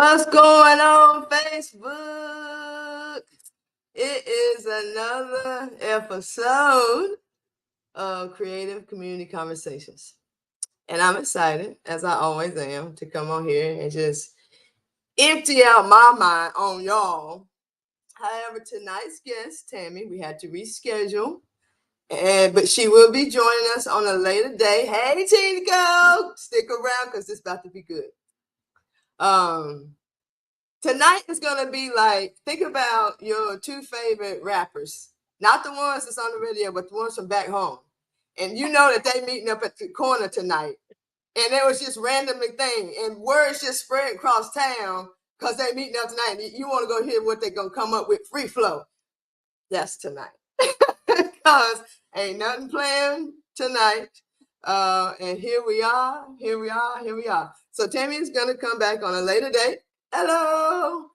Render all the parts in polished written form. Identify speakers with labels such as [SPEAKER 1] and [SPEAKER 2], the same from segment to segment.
[SPEAKER 1] What's going on, Facebook? It is another episode of Creative Community Conversations. And I'm excited, as I always am, to come on here and just empty out my mind on y'all. However, tonight's guest, Tammy, we had to reschedule. But she will be joining us on a later day. Hey, Tina, stick around because it's about to be good. Tonight is gonna be like, think about your two favorite rappers, not the ones that's on the radio, but the ones from back home. And you know that they meeting up at the corner tonight, and it was just randomly thing, and words just spread across town because they meeting up tonight. And you want to go hear what they're gonna come up with, free flow. That's tonight, because ain't nothing planned tonight. And here we are. So Tammy is gonna come back on a later date. Hello.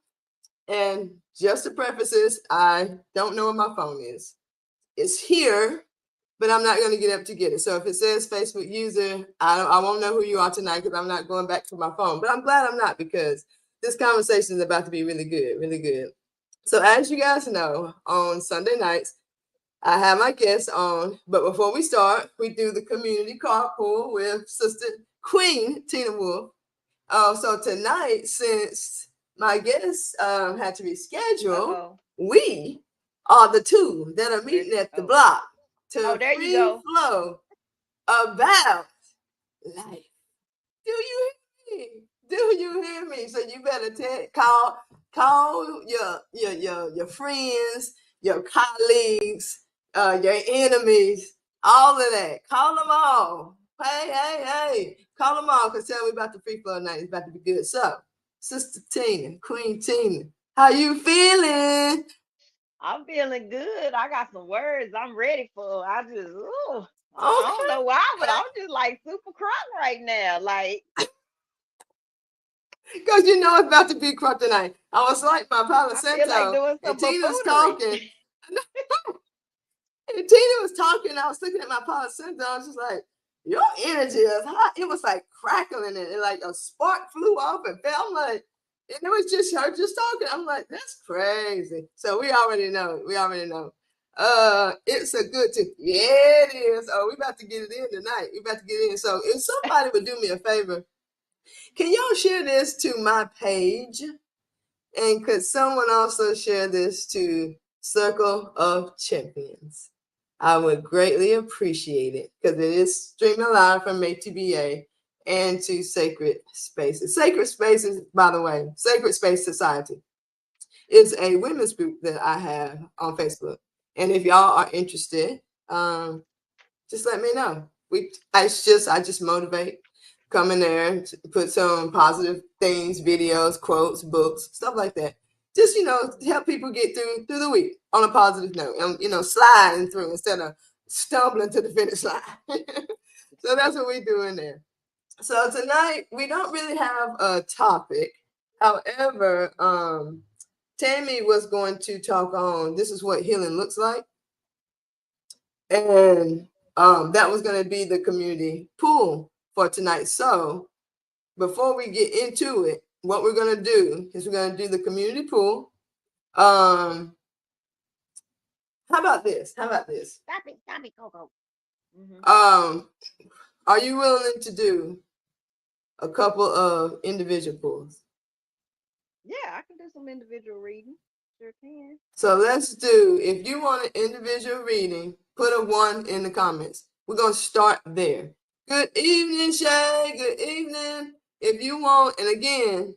[SPEAKER 1] And just to preface this, I don't know where my phone is. It's here, but I'm not going to get up to get it. So if it says Facebook user, I won't know who you are tonight because I'm not going back to my phone. But I'm glad I'm not, because this conversation is about to be really good, really good. So as you guys know, on Sunday nights, I have my guests on. But before we start, we do the community carpool with Sister Queen Tina Wolf. So tonight, since my guests had to reschedule, we are the two that are meeting at the block to free flow about life. Do you hear me? Do you hear me? So you better call your friends, your colleagues, your enemies, all of that. Call them all. Hey. Call them all, because tell me about the free flow night. It's about to be good. So, Sister Tina, Queen Tina, how you feeling?
[SPEAKER 2] I'm feeling good. I got some words I'm ready for. I don't know why, but I'm just like super crunk right now. Like,
[SPEAKER 1] because you know it's about to be crunk tonight. I was like my Palo Santo, and Tina's talking. And Tina was talking. I was looking at my Palo Santo. I was just like, your energy is hot. It was like crackling and like a spark flew off and fell. I'm like, and it was just her just talking. I'm like, that's crazy. So we already know. It's a good tip. Yeah, it is. Oh, we about to get it in tonight. We about to get it in. So if somebody would do me a favor, can y'all share this to my page? And could someone also share this to Circle of Champions? I would greatly appreciate it, because it is streaming live from ATBA and to Sacred Spaces. Sacred Spaces, by the way, Sacred Space Society is a women's group that I have on Facebook. And if y'all are interested, just let me know. I just motivate, come in there, put some positive things, videos, quotes, books, stuff like that. Just, help people get through the week on a positive note, and, sliding through instead of stumbling to the finish line. So that's what we do in there. So tonight, we don't really have a topic. However, Tammy was going to talk on, this is what healing looks like. And that was going to be the community pool for tonight. So before we get into it, what we're going to do is we're going to do the community pool. How about this?
[SPEAKER 2] Stop it, Coco.
[SPEAKER 1] Are you willing to do a couple of individual pools?
[SPEAKER 2] Yeah, I can do some individual reading. Sure can.
[SPEAKER 1] So let's do, if you want an individual reading, put a 1 in the comments. We're going to start there. Good evening, Shay. Good evening. If you want, and again,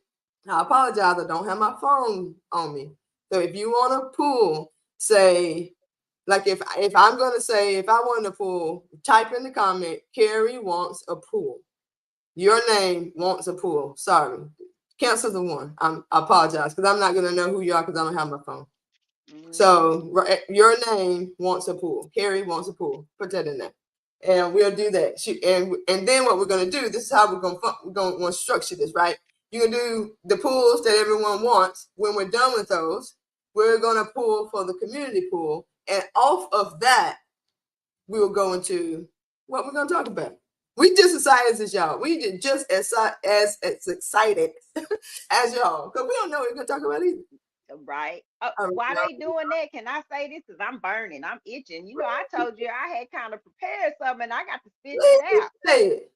[SPEAKER 1] I apologize, I don't have my phone on me. So if you want a pool, say, like if I'm going to say, if I want a pool, type in the comment, Carrie wants a pool. Your name wants a pool. Sorry. Cancel the 1. I apologize, because I'm not going to know who you are because I don't have my phone. So your name wants a pool. Carrie wants a pool. Put that in there. And we'll do that. And then what we're going to do, this is how we're going to structure this, right? You're going to do the pools that everyone wants. When we're done with those, we're going to pool for the community pool. And off of that, we will go into what we're going to talk about. We just as excited as y'all. We just as excited as y'all. Because we don't know what we're going to talk about either.
[SPEAKER 2] Right.
[SPEAKER 1] All
[SPEAKER 2] Why
[SPEAKER 1] right,
[SPEAKER 2] they doing that? Can I say this? Because I'm burning. I'm itching. You know, I told you I had kind of prepared something and I got to spit that
[SPEAKER 1] please
[SPEAKER 2] out
[SPEAKER 1] say it.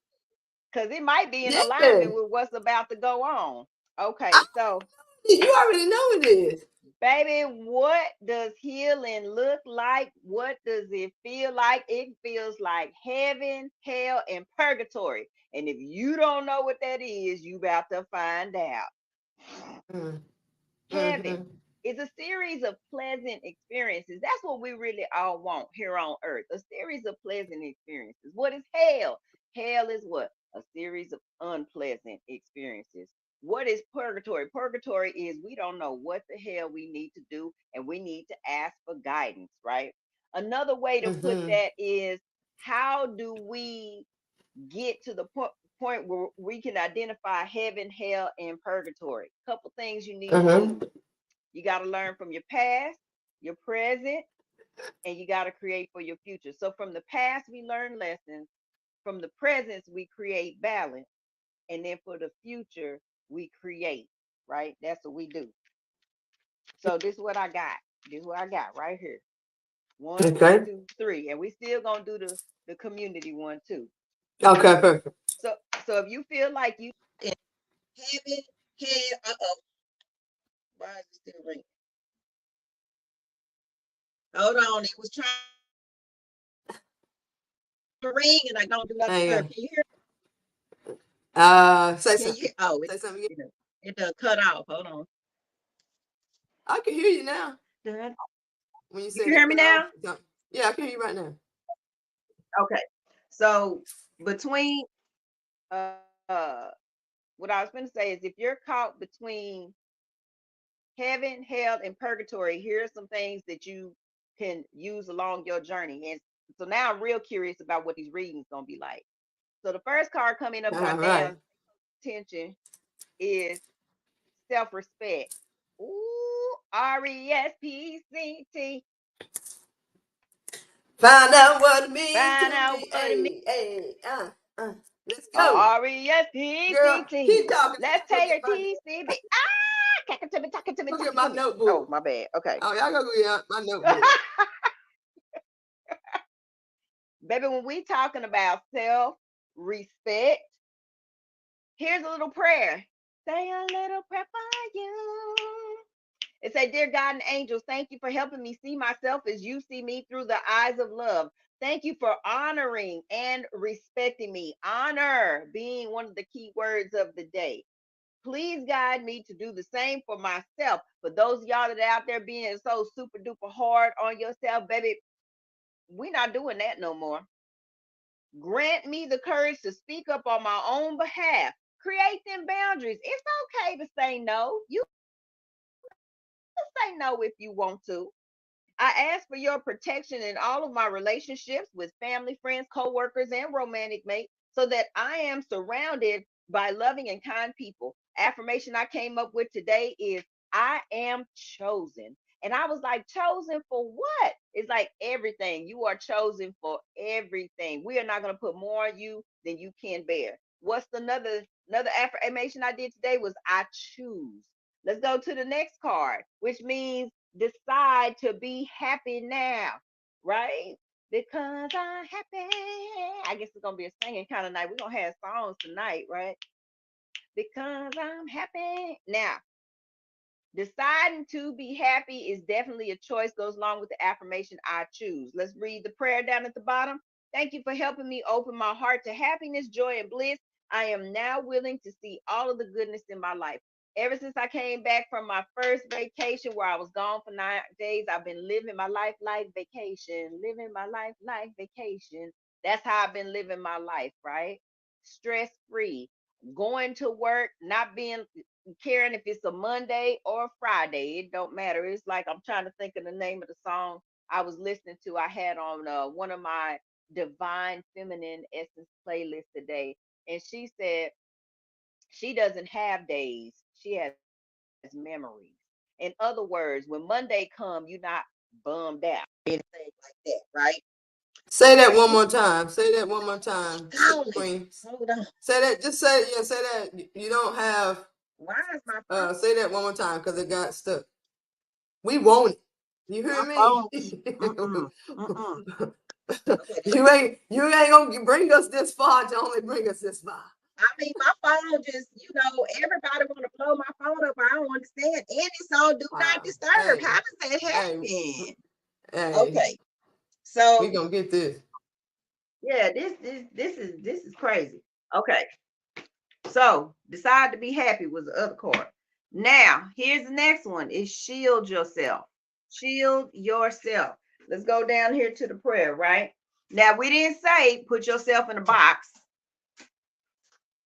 [SPEAKER 2] because it might be in
[SPEAKER 1] Yeah.
[SPEAKER 2] alignment with what's about to go on.
[SPEAKER 1] I,
[SPEAKER 2] Okay, so
[SPEAKER 1] you already know it is.
[SPEAKER 2] baby, what does healing look like? What does it feel like? It feels like heaven, hell, and purgatory. And if you don't know what that is, you about to find out.
[SPEAKER 1] Mm,
[SPEAKER 2] Heaven
[SPEAKER 1] mm-hmm,
[SPEAKER 2] is a series of pleasant experiences. That's what we really all want here on earth, a series of pleasant experiences. What is hell? Hell is what? A series of unpleasant experiences. What is purgatory? Purgatory is we don't know what the hell we need to do and we need to ask for guidance, right? Another way to put
[SPEAKER 1] mm-hmm,
[SPEAKER 2] that is how do we get to the point where we can identify heaven, hell, and purgatory? Couple things you need to do.
[SPEAKER 1] mm-hmm.
[SPEAKER 2] You got to learn from your past, your present, and you got to create for your future. So from the past, we learn lessons. From the present, we create balance. And then for the future, we create, right? That's what we do. So this is what I got. This is what I got right here. One,
[SPEAKER 1] Okay.
[SPEAKER 2] two, three. And we still going to do the community one too.
[SPEAKER 1] Okay, perfect.
[SPEAKER 2] So so if you feel like you in heaven, hell, why is it still ringing? Hold on, it was trying to ring and I don't do nothing
[SPEAKER 1] There you
[SPEAKER 2] first.
[SPEAKER 1] go.
[SPEAKER 2] Can you hear?
[SPEAKER 1] Say
[SPEAKER 2] Can you?
[SPEAKER 1] something.
[SPEAKER 2] Oh,
[SPEAKER 1] Say something again.
[SPEAKER 2] it done cut off. Hold on.
[SPEAKER 1] I can hear you now.
[SPEAKER 2] Done.
[SPEAKER 1] When you
[SPEAKER 2] You
[SPEAKER 1] said
[SPEAKER 2] can
[SPEAKER 1] it
[SPEAKER 2] hear me
[SPEAKER 1] cut off.
[SPEAKER 2] now?
[SPEAKER 1] Yeah, I can hear you right now.
[SPEAKER 2] Okay. So between what I was going to say is if you're caught between heaven, hell, and purgatory, here are some things that you can use along your journey. And so now I'm real curious about what these readings gonna be like. So the first card coming up,
[SPEAKER 1] All right.
[SPEAKER 2] goddamn attention, is self-respect. Ooh, RESPCT.
[SPEAKER 1] Find out what it means
[SPEAKER 2] Find
[SPEAKER 1] to
[SPEAKER 2] out
[SPEAKER 1] be.
[SPEAKER 2] what it means.
[SPEAKER 1] Hey, hey, let's go. Girl, keep
[SPEAKER 2] RESPCT.
[SPEAKER 1] talking.
[SPEAKER 2] Let's
[SPEAKER 1] Go
[SPEAKER 2] take
[SPEAKER 1] get
[SPEAKER 2] a
[SPEAKER 1] my
[SPEAKER 2] TCB. Ah, talking to me,
[SPEAKER 1] go get
[SPEAKER 2] talking
[SPEAKER 1] my
[SPEAKER 2] to me. Oh,
[SPEAKER 1] notebook.
[SPEAKER 2] my bad. Okay.
[SPEAKER 1] Oh, y'all go get my notebook.
[SPEAKER 2] Baby, when we talking about self-respect, here's a little prayer. Say a little prayer for you. It said, Dear God and angels, thank you for helping me see myself as you see me through the eyes of love. Thank you for honoring and respecting me. Honor being one of the key words of the day. Please guide me to do the same for myself. For those of y'all that are out there being so super duper hard on yourself, baby, we're not doing that no more. Grant me the courage to speak up on my own behalf. Create them boundaries. It's okay to say no. You can say no if you want to. I ask for your protection in all of my relationships with family, friends, co-workers, and romantic mates so that I am surrounded by loving and kind people. Affirmation I came up with today is I am chosen. And I was like, chosen for what? It's like everything. You are chosen for everything. We are not going to put more on you than you can bear. What's another affirmation I did today was I choose. Let's go to the next card, which means decide to be happy now, right? Because I'm happy. I guess it's gonna be a singing kind of night. We're gonna have songs tonight, right? Because I'm happy. Now, deciding to be happy is definitely a choice, goes along with the affirmation I choose. Let's read the prayer down at the bottom. Thank you for helping me open my heart to happiness, joy, and bliss. I am now willing to see all of the goodness in my life. Ever since I came back from my first vacation where I was gone for 9 days, I've been living my life like vacation, living my life like vacation. That's how I've been living my life, right? Stress free, going to work, not being caring if it's a Monday or a Friday. It don't matter. It's like I'm trying to think of the name of the song I was listening to. I had on one of my Divine Feminine Essence playlists today, and she said she doesn't have days. She has memories. In other words, when Monday come, you're not bummed out. Anything like that, right?
[SPEAKER 1] Say that one more time. Say that one more time,
[SPEAKER 2] Holy,
[SPEAKER 1] Queen.
[SPEAKER 2] hold on.
[SPEAKER 1] Say that. Just say it. Yeah, say that. You don't have.
[SPEAKER 2] Why is my phone?
[SPEAKER 1] Say that one more time because it got stuck. We want it. You hear
[SPEAKER 2] My
[SPEAKER 1] me?
[SPEAKER 2] phone. Mm-mm. Mm-mm. Okay.
[SPEAKER 1] You ain't gonna bring us this far to only bring us this far.
[SPEAKER 2] I mean, my phone just, everybody want to blow my phone up. I don't understand. And it's on do not disturb.
[SPEAKER 1] Hey,
[SPEAKER 2] How does that
[SPEAKER 1] hey,
[SPEAKER 2] happen?
[SPEAKER 1] hey.
[SPEAKER 2] Okay.
[SPEAKER 1] We
[SPEAKER 2] So
[SPEAKER 1] gonna get this.
[SPEAKER 2] yeah, this is crazy. Okay. So decide to be happy was the other card. Now, here's the next one is shield yourself. Shield yourself. Let's go down here to the prayer, right? Now, we didn't say put yourself in a box.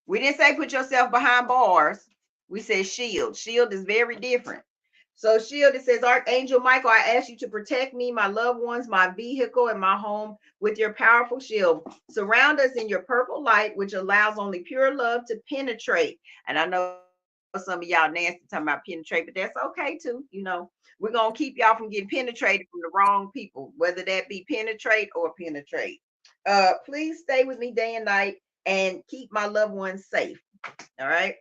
[SPEAKER 2] We didn't say put yourself behind bars. We said shield. Shield is very different. So shield, it says, Archangel Michael, I ask you to protect me, my loved ones, my vehicle, and my home with your powerful shield. Surround us in your purple light, which allows only pure love to penetrate. And I know some of y'all nasty talking about penetrate, but that's okay too. We're going to keep y'all from getting penetrated from the wrong people, whether that be penetrate or penetrate. Please stay with me day and night and keep my loved ones safe. All right.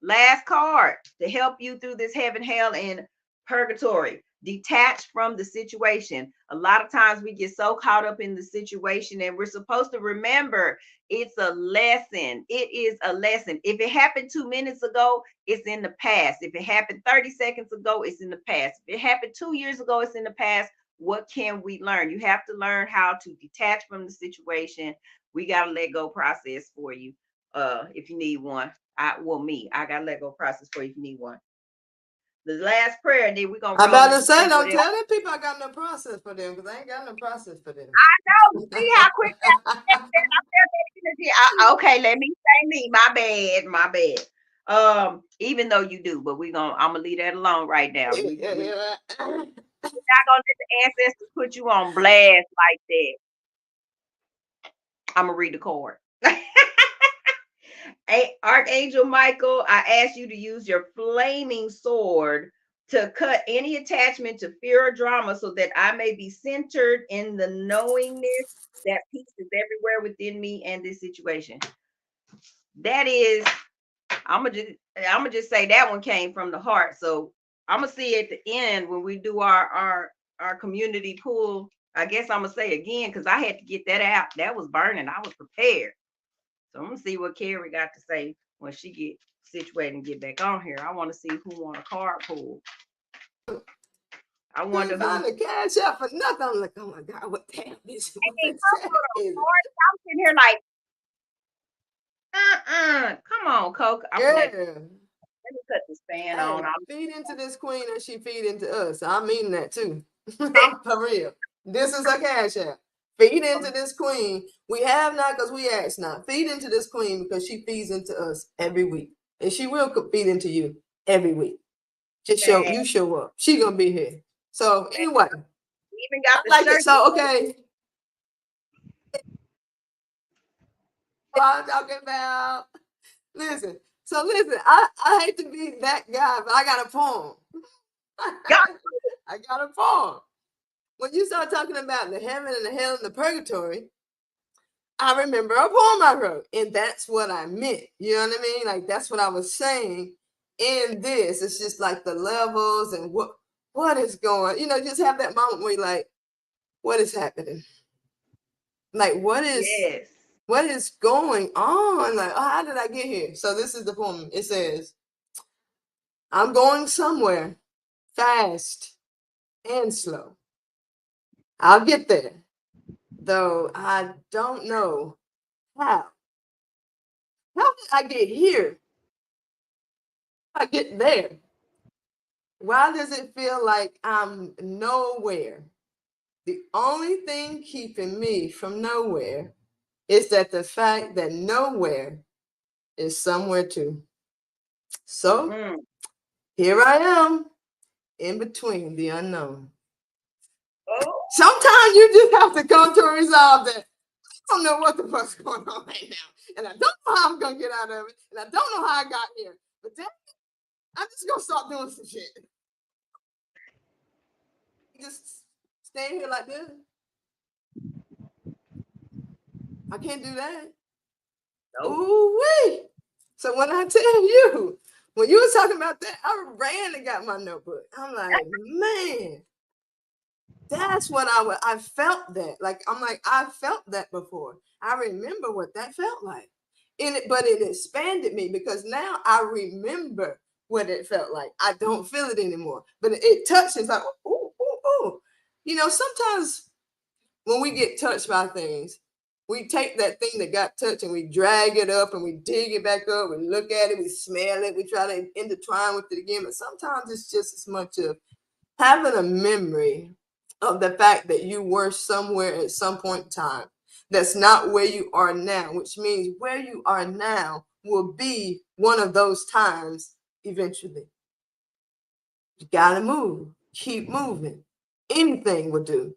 [SPEAKER 2] Last card to help you through this heaven, hell, and purgatory. Detach from the situation. A lot of times we get so caught up in the situation, and we're supposed to remember it's a lesson. It is a lesson. If it happened 2 minutes ago, it's in the past. If it happened 30 seconds ago, it's in the past. If it happened 2 years ago, it's in the past. What can we learn? You have to learn how to detach from the situation. We got a let go process for you. If you need one. I got a let go process for you if you need one. The last prayer, and then we're gonna
[SPEAKER 1] I
[SPEAKER 2] roll
[SPEAKER 1] about to
[SPEAKER 2] into
[SPEAKER 1] say,
[SPEAKER 2] see what
[SPEAKER 1] don't
[SPEAKER 2] else.
[SPEAKER 1] tell them people I got no process for them because I ain't got no process for them.
[SPEAKER 2] I know. You see how quick I felt that energy. Okay, let me say me. My bad. My bad. Even though you do, but I'm gonna leave that alone right now. We're not gonna let the ancestors put you on blast like that. I'm gonna read the card. Archangel Michael, I ask you to use your flaming sword to cut any attachment to fear or drama so that I may be centered in the knowingness that peace is everywhere within me and this situation. That is, I'm gonna just say that one came from the heart. So I'm gonna see at the end when we do our community pool. I guess I'm gonna say again because I had to get that out. That was burning. I was prepared. So I'm gonna see what Carrie got to say when she get situated and get back on here. I want to see who won a card pool. I wonder
[SPEAKER 1] Couldn't
[SPEAKER 2] who.
[SPEAKER 1] find the cash out for nothing. I'm like, oh my God, what the hell is what
[SPEAKER 2] Hey,
[SPEAKER 1] they
[SPEAKER 2] come
[SPEAKER 1] said?
[SPEAKER 2] on, Lord. I'm sitting here like, come on, Coke. I'm gonna
[SPEAKER 1] Yeah.
[SPEAKER 2] let me cut this fan on.
[SPEAKER 1] Hey, feed into this queen and she feed into us. I mean that too. I'm for real. This is a cash app. Feed into this queen. We have not because we ask not. Feed into this queen because she feeds into us every week. And she will feed into you every week. Just show up. She gonna be here. So anyway,
[SPEAKER 2] Even
[SPEAKER 1] I
[SPEAKER 2] got the
[SPEAKER 1] like it.
[SPEAKER 2] shirt.
[SPEAKER 1] So okay. What I'm talking about. Listen. So listen, I hate to be that guy, but I got a poem. I got a poem. When you start talking about the heaven and the hell and the purgatory, I remember a poem I wrote, and that's what I meant. You know what I mean? Like that's what I was saying in this. It's just like the levels and what is going. Just have that moment where you're like, what is happening? Like
[SPEAKER 2] Yes.
[SPEAKER 1] what is going on? Like, oh, how did I get here? So this is the poem. It says, I'm going somewhere fast and slow. I'll get there, though I don't know how. How did I get here? I get there. Why does it feel like I'm nowhere? The only thing keeping me from nowhere is that the fact that nowhere is somewhere too. So here I am in between the unknown.
[SPEAKER 2] Oh,
[SPEAKER 1] Sometimes you just have to come to a resolve that I don't know what the fuck's going on right now. And I don't know how I'm going to get out of it. And I don't know how I got here. But then I'm just going to start doing some shit. Just stay here like this. I can't do that.
[SPEAKER 2] Nope.
[SPEAKER 1] Ooh wee. So when I tell you, when you were talking about that, I ran and got my notebook. I'm like, man, that's what I felt that. Like I'm like, I felt that before. I remember what that felt like. But it expanded me because now I remember what it felt like. I don't feel it anymore. But it touches like, ooh, ooh, ooh. Sometimes when we get touched by things, we take that thing that got touched and we drag it up and we dig it back up. We look at it, we smell it, we try to intertwine with it again. But sometimes it's just as much of having a memory of the fact that you were somewhere at some point in time that's not where you are now, which means where you are now will be one of those times eventually. You gotta move, keep moving. Anything will do.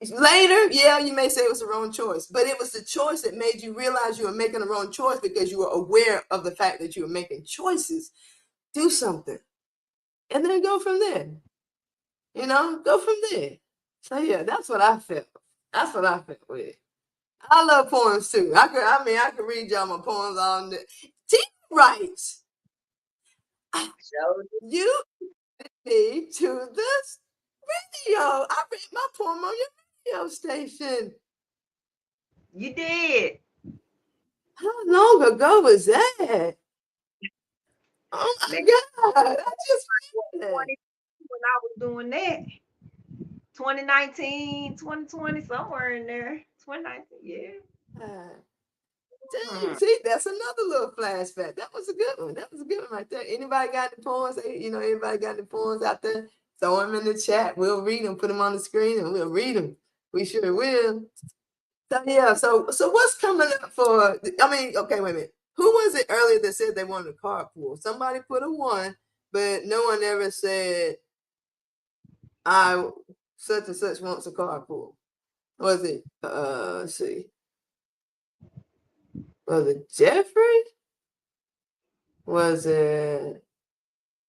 [SPEAKER 1] Later, yeah, you may say it was the wrong choice, but it was the choice that made you realize you were making the wrong choice because you were aware of the fact that you were making choices. Do something and then go from there. Go from there. So yeah, that's what I felt. That's what I felt with. I love poems too. I could read y'all my poems all day. T writes,
[SPEAKER 2] So
[SPEAKER 1] you need to this radio. I read my poem on your radio station.
[SPEAKER 2] you did.
[SPEAKER 1] How long ago was that? Oh
[SPEAKER 2] Man,
[SPEAKER 1] my God. I just read it.
[SPEAKER 2] 20 when I was doing that. 2019, 2020, somewhere in there. 2019, yeah.
[SPEAKER 1] Ah, dang,
[SPEAKER 2] Hmm.
[SPEAKER 1] see, that's another little flashback. That was a good one. That was a good one right there. Anybody got the poems? Anybody got the poems out there? Throw them in the chat. We'll read them, put them on the screen, and we'll read them. We sure will. So yeah, so what's coming up for? Okay, wait a minute. Who was it earlier that said they wanted a carpool? Somebody put a one, but no one ever said I such and such wants a carpool. Was it? Let's see. Was it Jeffrey? Was it?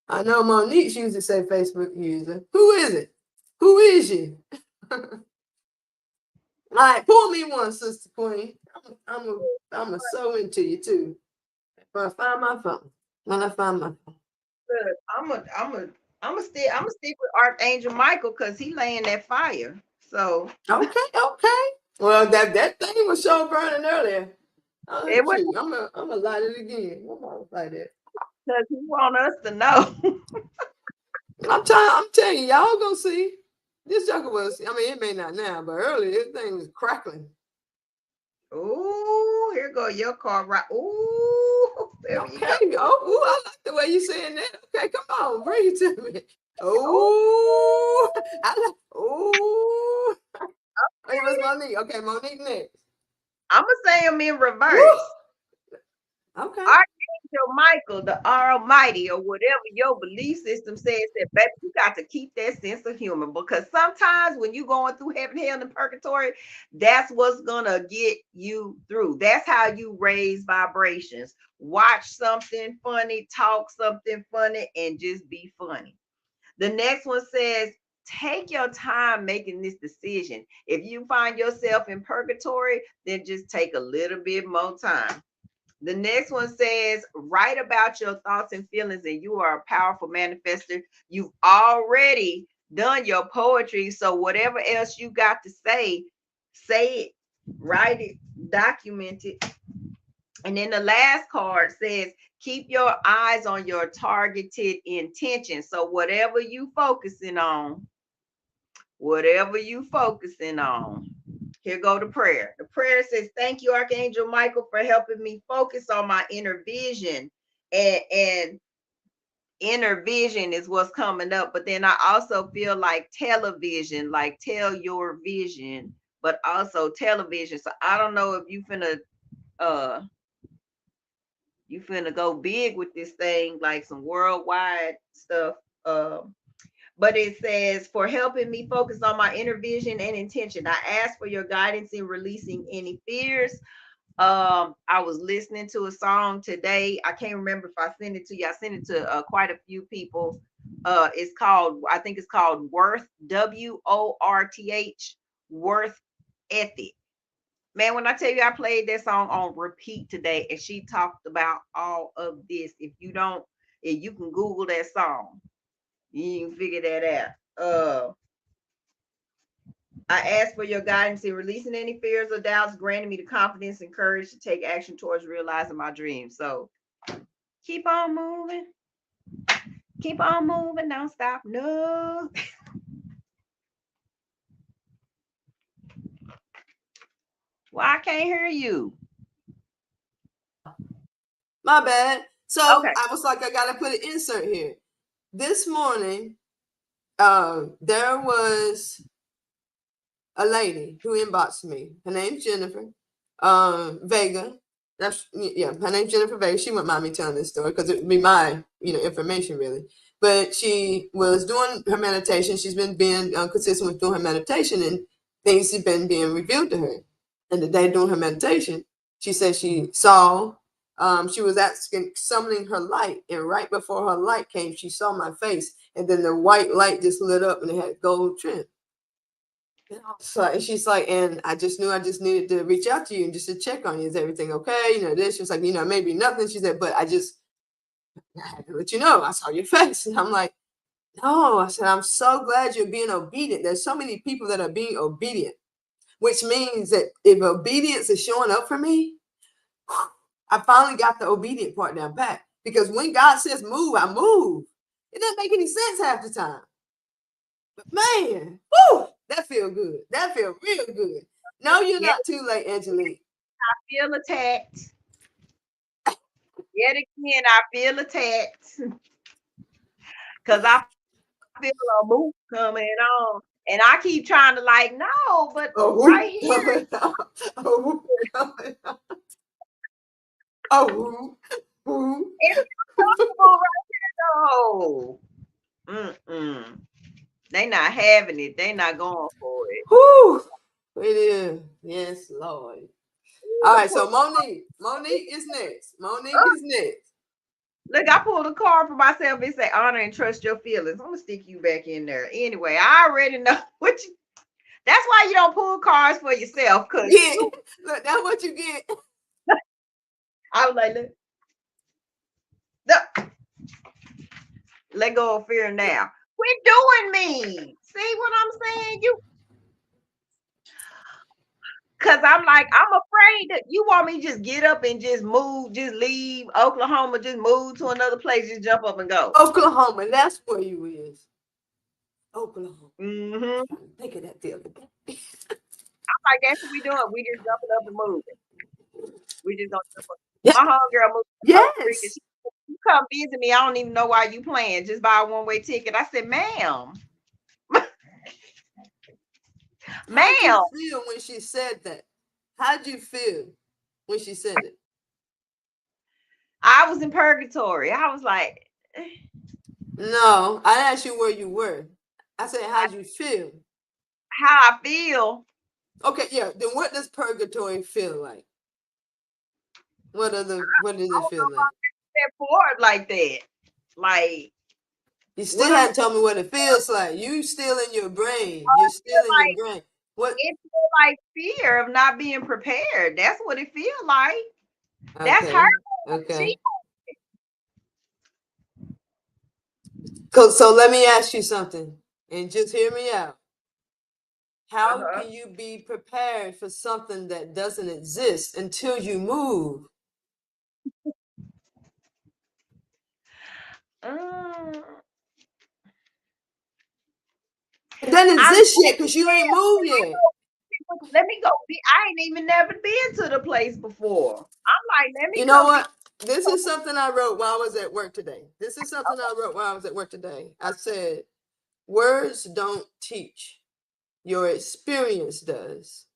[SPEAKER 1] I know Monique's used to say Facebook user. Who is it? Who is you? Like, pull me one, Sister Queen. I'm a sew into you too. When I find my phone. When I find my phone.
[SPEAKER 2] Look, I'm a stick with Archangel Michael because he laying that fire. So
[SPEAKER 1] Okay, okay. Well, that thing was so burning earlier. Oh
[SPEAKER 2] it was
[SPEAKER 1] shoot, I'm gonna light it again. I'm gonna light it.
[SPEAKER 2] because he want us to know.
[SPEAKER 1] I'm telling you, y'all gonna see. This joker was, it may not now, but earlier this thing was crackling.
[SPEAKER 2] Ooh, here go your car right. Ooh, there you go.
[SPEAKER 1] Okay. Oh, ooh, I like the way you saying that. Okay, come on, bring it to me.
[SPEAKER 2] Ooh,
[SPEAKER 1] Oh, I like. Oh, it was Monique. Okay, Monique next.
[SPEAKER 2] I'm gonna say them in
[SPEAKER 1] Woo.
[SPEAKER 2] reverse.
[SPEAKER 1] Okay.
[SPEAKER 2] Archangel Michael, the Almighty, or whatever your belief system says, that baby, you got to keep that sense of humor because sometimes when you're going through heaven, hell, and purgatory, that's what's gonna get you through. That's how you raise vibrations. Watch something funny, talk something funny, and just be funny. The next one says, take your time making this decision. If you find yourself in purgatory, then just take a little bit more time. The next one says, write about your thoughts and feelings, and you are a powerful manifester. You've already done your poetry. So, whatever else you got to say it, write it, document it. And then the last card says, keep your eyes on your targeted intention. So, whatever you focusing on, here go the prayer. The prayer says, thank you, Archangel Michael, for helping me focus on my inner vision. And inner vision is what's coming up. But then I also feel like television, like tell your vision, but also television. So I don't know if uh you finna go big with this thing, like some worldwide stuff. But it says, for helping me focus on my inner vision and intention. I ask for your guidance in releasing any fears. I was listening to a song today. I can't remember if I sent it to you. I sent it to quite a few people. I think it's called Worth, WORTH, Worth Ethic. Man, when I tell you I played that song on repeat today, and she talked about all of this. If you can Google that song, you can figure that out. I asked for your guidance in releasing any fears or doubts, granting me the confidence and courage to take action towards realizing my dreams. So keep on moving, don't stop. No. Well, I can't hear you.
[SPEAKER 1] My bad. So
[SPEAKER 2] Okay.
[SPEAKER 1] I was like, I gotta put an insert here. This morning, there was a lady who inboxed me. Her name's Jennifer Vega. Her name's Jennifer Vega. She wouldn't mind me telling this story because it would be my information really. But she was doing her meditation. She's been being consistent with doing her meditation, and things have been being revealed to her. And the day doing her meditation, she said she saw. She was asking, summoning her light, and right before her light came, she saw my face, and then the white light just lit up, and it had gold trim. So she's like, and I just knew I just needed to reach out to you and just to check on you. Is everything okay? This. She was like, maybe nothing. She said, but I had to let you know. I saw your face. And I'm like, no. I said, I'm so glad you're being obedient. There's so many people that are being obedient, which means that if obedience is showing up for me, I finally got the obedient part down pat. Because when God says move, I move. It doesn't make any sense half the time. But man, whoo, that feel good. That feel real good. No, you're not too late, Angelique.
[SPEAKER 2] I feel attacked. Yet again, I feel attacked. Because I feel a move coming on. And I keep trying to no, but right here. It's comfortable right here, though. They not having it. They not going for it.
[SPEAKER 1] Whew. It is. Yes, Lord. All right, so Monique is next. Monique is next.
[SPEAKER 2] Look, I pulled a card for myself. It say honor and trust your feelings. I'm gonna stick you back in there. Anyway, I already know what you. That's why you don't pull cards for yourself, cause
[SPEAKER 1] look, that's what you get.
[SPEAKER 2] I was like, look, let go of fear now. Quit doing me. See what I'm saying? Cause I'm like, I'm afraid that you want me to just get up and just move, just leave Oklahoma, just move to another place, just jump up and go.
[SPEAKER 1] Oklahoma, that's where you is. Oklahoma.
[SPEAKER 2] Mm-hmm.
[SPEAKER 1] Think of that the other day.
[SPEAKER 2] I'm like, that's what we doing. We just jumping up and moving. We just gonna jump up. Yeah. My homegirl moved.
[SPEAKER 1] Yes.
[SPEAKER 2] You come visit me. I don't even know why you playing. Just buy a one-way ticket. I said, ma'am. Ma'am.
[SPEAKER 1] How'd you feel when she said that? How'd you feel when she said it?
[SPEAKER 2] I was in purgatory. I was like,
[SPEAKER 1] no, I asked you where you were. I said, how'd you feel?
[SPEAKER 2] How I feel.
[SPEAKER 1] Okay, yeah. Then what does purgatory feel like? What does it feel like?
[SPEAKER 2] That bored like that. Like
[SPEAKER 1] you still hadn't told me what it feels like. You still in your brain. You're still in your brain. What?
[SPEAKER 2] It feels like fear of not being prepared. That's what it feels like.
[SPEAKER 1] Okay.
[SPEAKER 2] That's her.
[SPEAKER 1] Okay. So let me ask you something, and just hear me out. How can you be prepared for something that doesn't exist until you move? It doesn't exist yet because you ain't moved yet.
[SPEAKER 2] Let me go. I ain't even never been to the place before. I'm like, let me.
[SPEAKER 1] You know what? This is something I wrote while I was at work today. I said, words don't teach. Your experience does.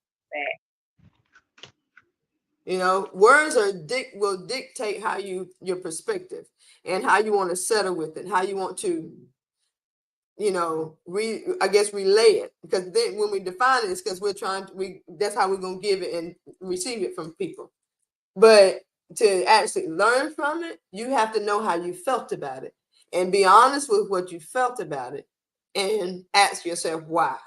[SPEAKER 1] Words will dictate how your perspective and how you want to settle with it, how you want to, relay it. Because then when we define it, it's because that's how we're gonna give it and receive it from people. But to actually learn from it, you have to know how you felt about it and be honest with what you felt about it and ask yourself why.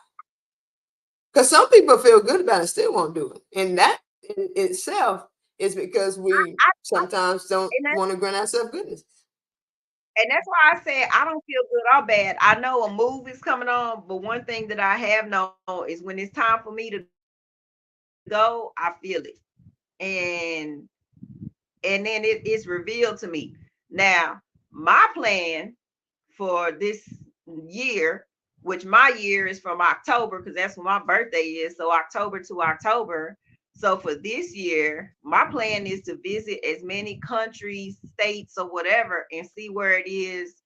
[SPEAKER 1] Because some people feel good about it, still won't do it. And that in itself is because we
[SPEAKER 2] I
[SPEAKER 1] sometimes don't
[SPEAKER 2] and
[SPEAKER 1] want to grant ourselves goodness.
[SPEAKER 2] that's why I said I don't feel good or bad. I know a move is coming on, but one thing that I have known is when it's time for me to go, I feel it. And then it's revealed to me. Now, my plan for this year, which my year is from October, because that's when my birthday is. So October to October. So for this year, my plan is to visit as many countries, states, or whatever, and see where it is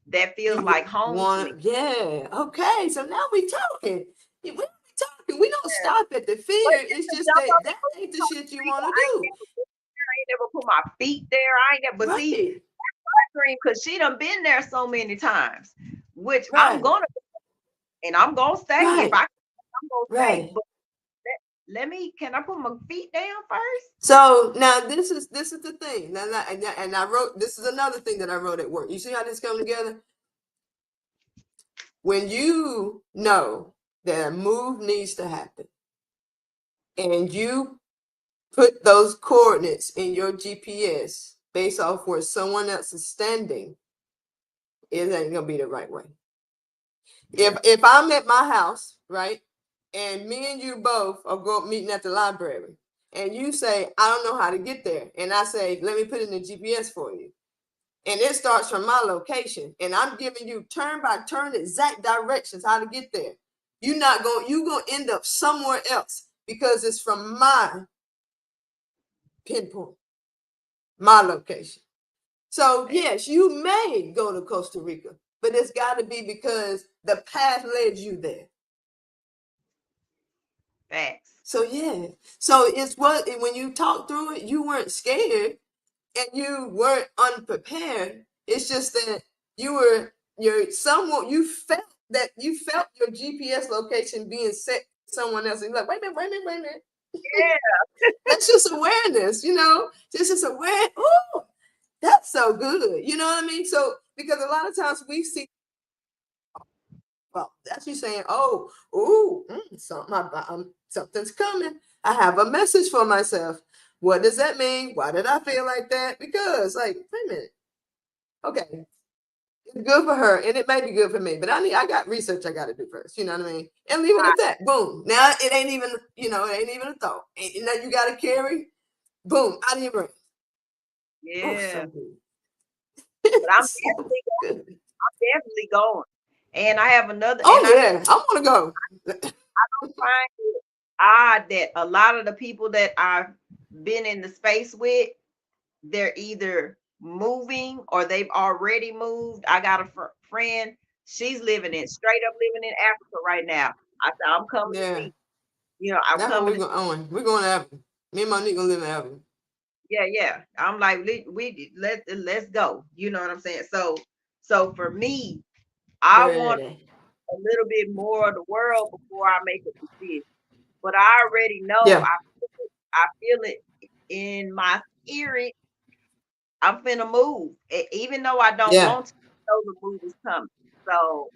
[SPEAKER 2] that feels
[SPEAKER 1] You
[SPEAKER 2] like home to me.
[SPEAKER 1] want, yeah, okay. So now we talking. We talking. We don't stop at the
[SPEAKER 2] But
[SPEAKER 1] fear.
[SPEAKER 2] just
[SPEAKER 1] It's
[SPEAKER 2] to
[SPEAKER 1] just
[SPEAKER 2] jump
[SPEAKER 1] that
[SPEAKER 2] up
[SPEAKER 1] that
[SPEAKER 2] and
[SPEAKER 1] ain't the
[SPEAKER 2] go
[SPEAKER 1] shit you want
[SPEAKER 2] Rico,
[SPEAKER 1] to do.
[SPEAKER 2] I ain't never put my feet there. I ain't never, but see,
[SPEAKER 1] Right,
[SPEAKER 2] dream because she done been there so many times, which I'm
[SPEAKER 1] right,
[SPEAKER 2] gonna and I'm gonna stay if
[SPEAKER 1] right,
[SPEAKER 2] I'm gonna stay.
[SPEAKER 1] right.
[SPEAKER 2] But let me, can I put my feet down first?
[SPEAKER 1] So now this is the thing. And I wrote, this is another thing that I wrote at work. You see how this come together? When you know that a move needs to happen and you put those coordinates in your GPS based off where someone else is standing, it ain't gonna be the right way.
[SPEAKER 2] Yeah.
[SPEAKER 1] If I'm at my house, right, and me and you both are going meeting at the library, and you say I don't know how to get there, and I say let me put in the GPS for you, and it starts from my location, and I'm giving you turn by turn exact directions how to get there. You gonna end up somewhere else because it's from my pinpoint, my location. So yes, you may go to Costa Rica, but it's got to be because the path led you there.
[SPEAKER 2] Facts.
[SPEAKER 1] So yeah, so it's what when you talk through it, you weren't scared and you weren't unprepared. It's just that you're someone you felt your GPS location being set to someone else. And you're like, wait a minute, wait a minute, wait a minute.
[SPEAKER 2] Yeah.
[SPEAKER 1] That's just awareness, just aware. Oh, that's so good. You know what I mean? So because a lot of times we see, well, that's you saying, oh, ooh, something's coming. I have a message for myself. What does that mean? Why did I feel like that? Because, like, wait a minute. Okay, it's good for her, and it may be good for me, but I got research I got to do first. You know what I mean? And leave it at that. Boom. Now it ain't even, it ain't even a thought. And now you got to carry. Boom, out of your brain. Oh,
[SPEAKER 2] Yeah.
[SPEAKER 1] so good.
[SPEAKER 2] But I'm
[SPEAKER 1] So good.
[SPEAKER 2] definitely going. And I have another,
[SPEAKER 1] Oh
[SPEAKER 2] and
[SPEAKER 1] yeah, I want to go.
[SPEAKER 2] find it odd that a lot of the people that I've been in the space with, they're either moving or they've already moved. I got a friend, she's straight up living in Africa right now. I said, I'm coming to
[SPEAKER 1] Yeah.
[SPEAKER 2] see, I'm
[SPEAKER 1] That's what
[SPEAKER 2] coming
[SPEAKER 1] we're
[SPEAKER 2] to
[SPEAKER 1] going on. We're going to Avenue. Me and my nigga gonna live in Avenue.
[SPEAKER 2] yeah, yeah. I'm like, let's go. You know what I'm saying? So for me, I want
[SPEAKER 1] Ready.
[SPEAKER 2] a little bit more of the world before I make a decision. But I already know
[SPEAKER 1] Yeah.
[SPEAKER 2] I feel it in my spirit. I'm finna move. Even though I don't
[SPEAKER 1] Yeah.
[SPEAKER 2] want to, I know the move is coming. So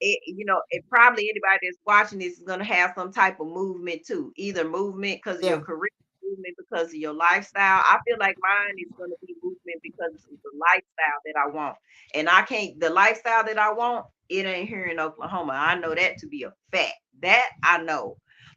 [SPEAKER 2] it probably anybody that's watching this is gonna have some type of movement too. Either movement because of your
[SPEAKER 1] Yeah.
[SPEAKER 2] career, movement because of your lifestyle. I feel like mine is gonna be movement because of the lifestyle that I want. And I can't the lifestyle that I want, it ain't here in Oklahoma. I know that to be a fact. That I know.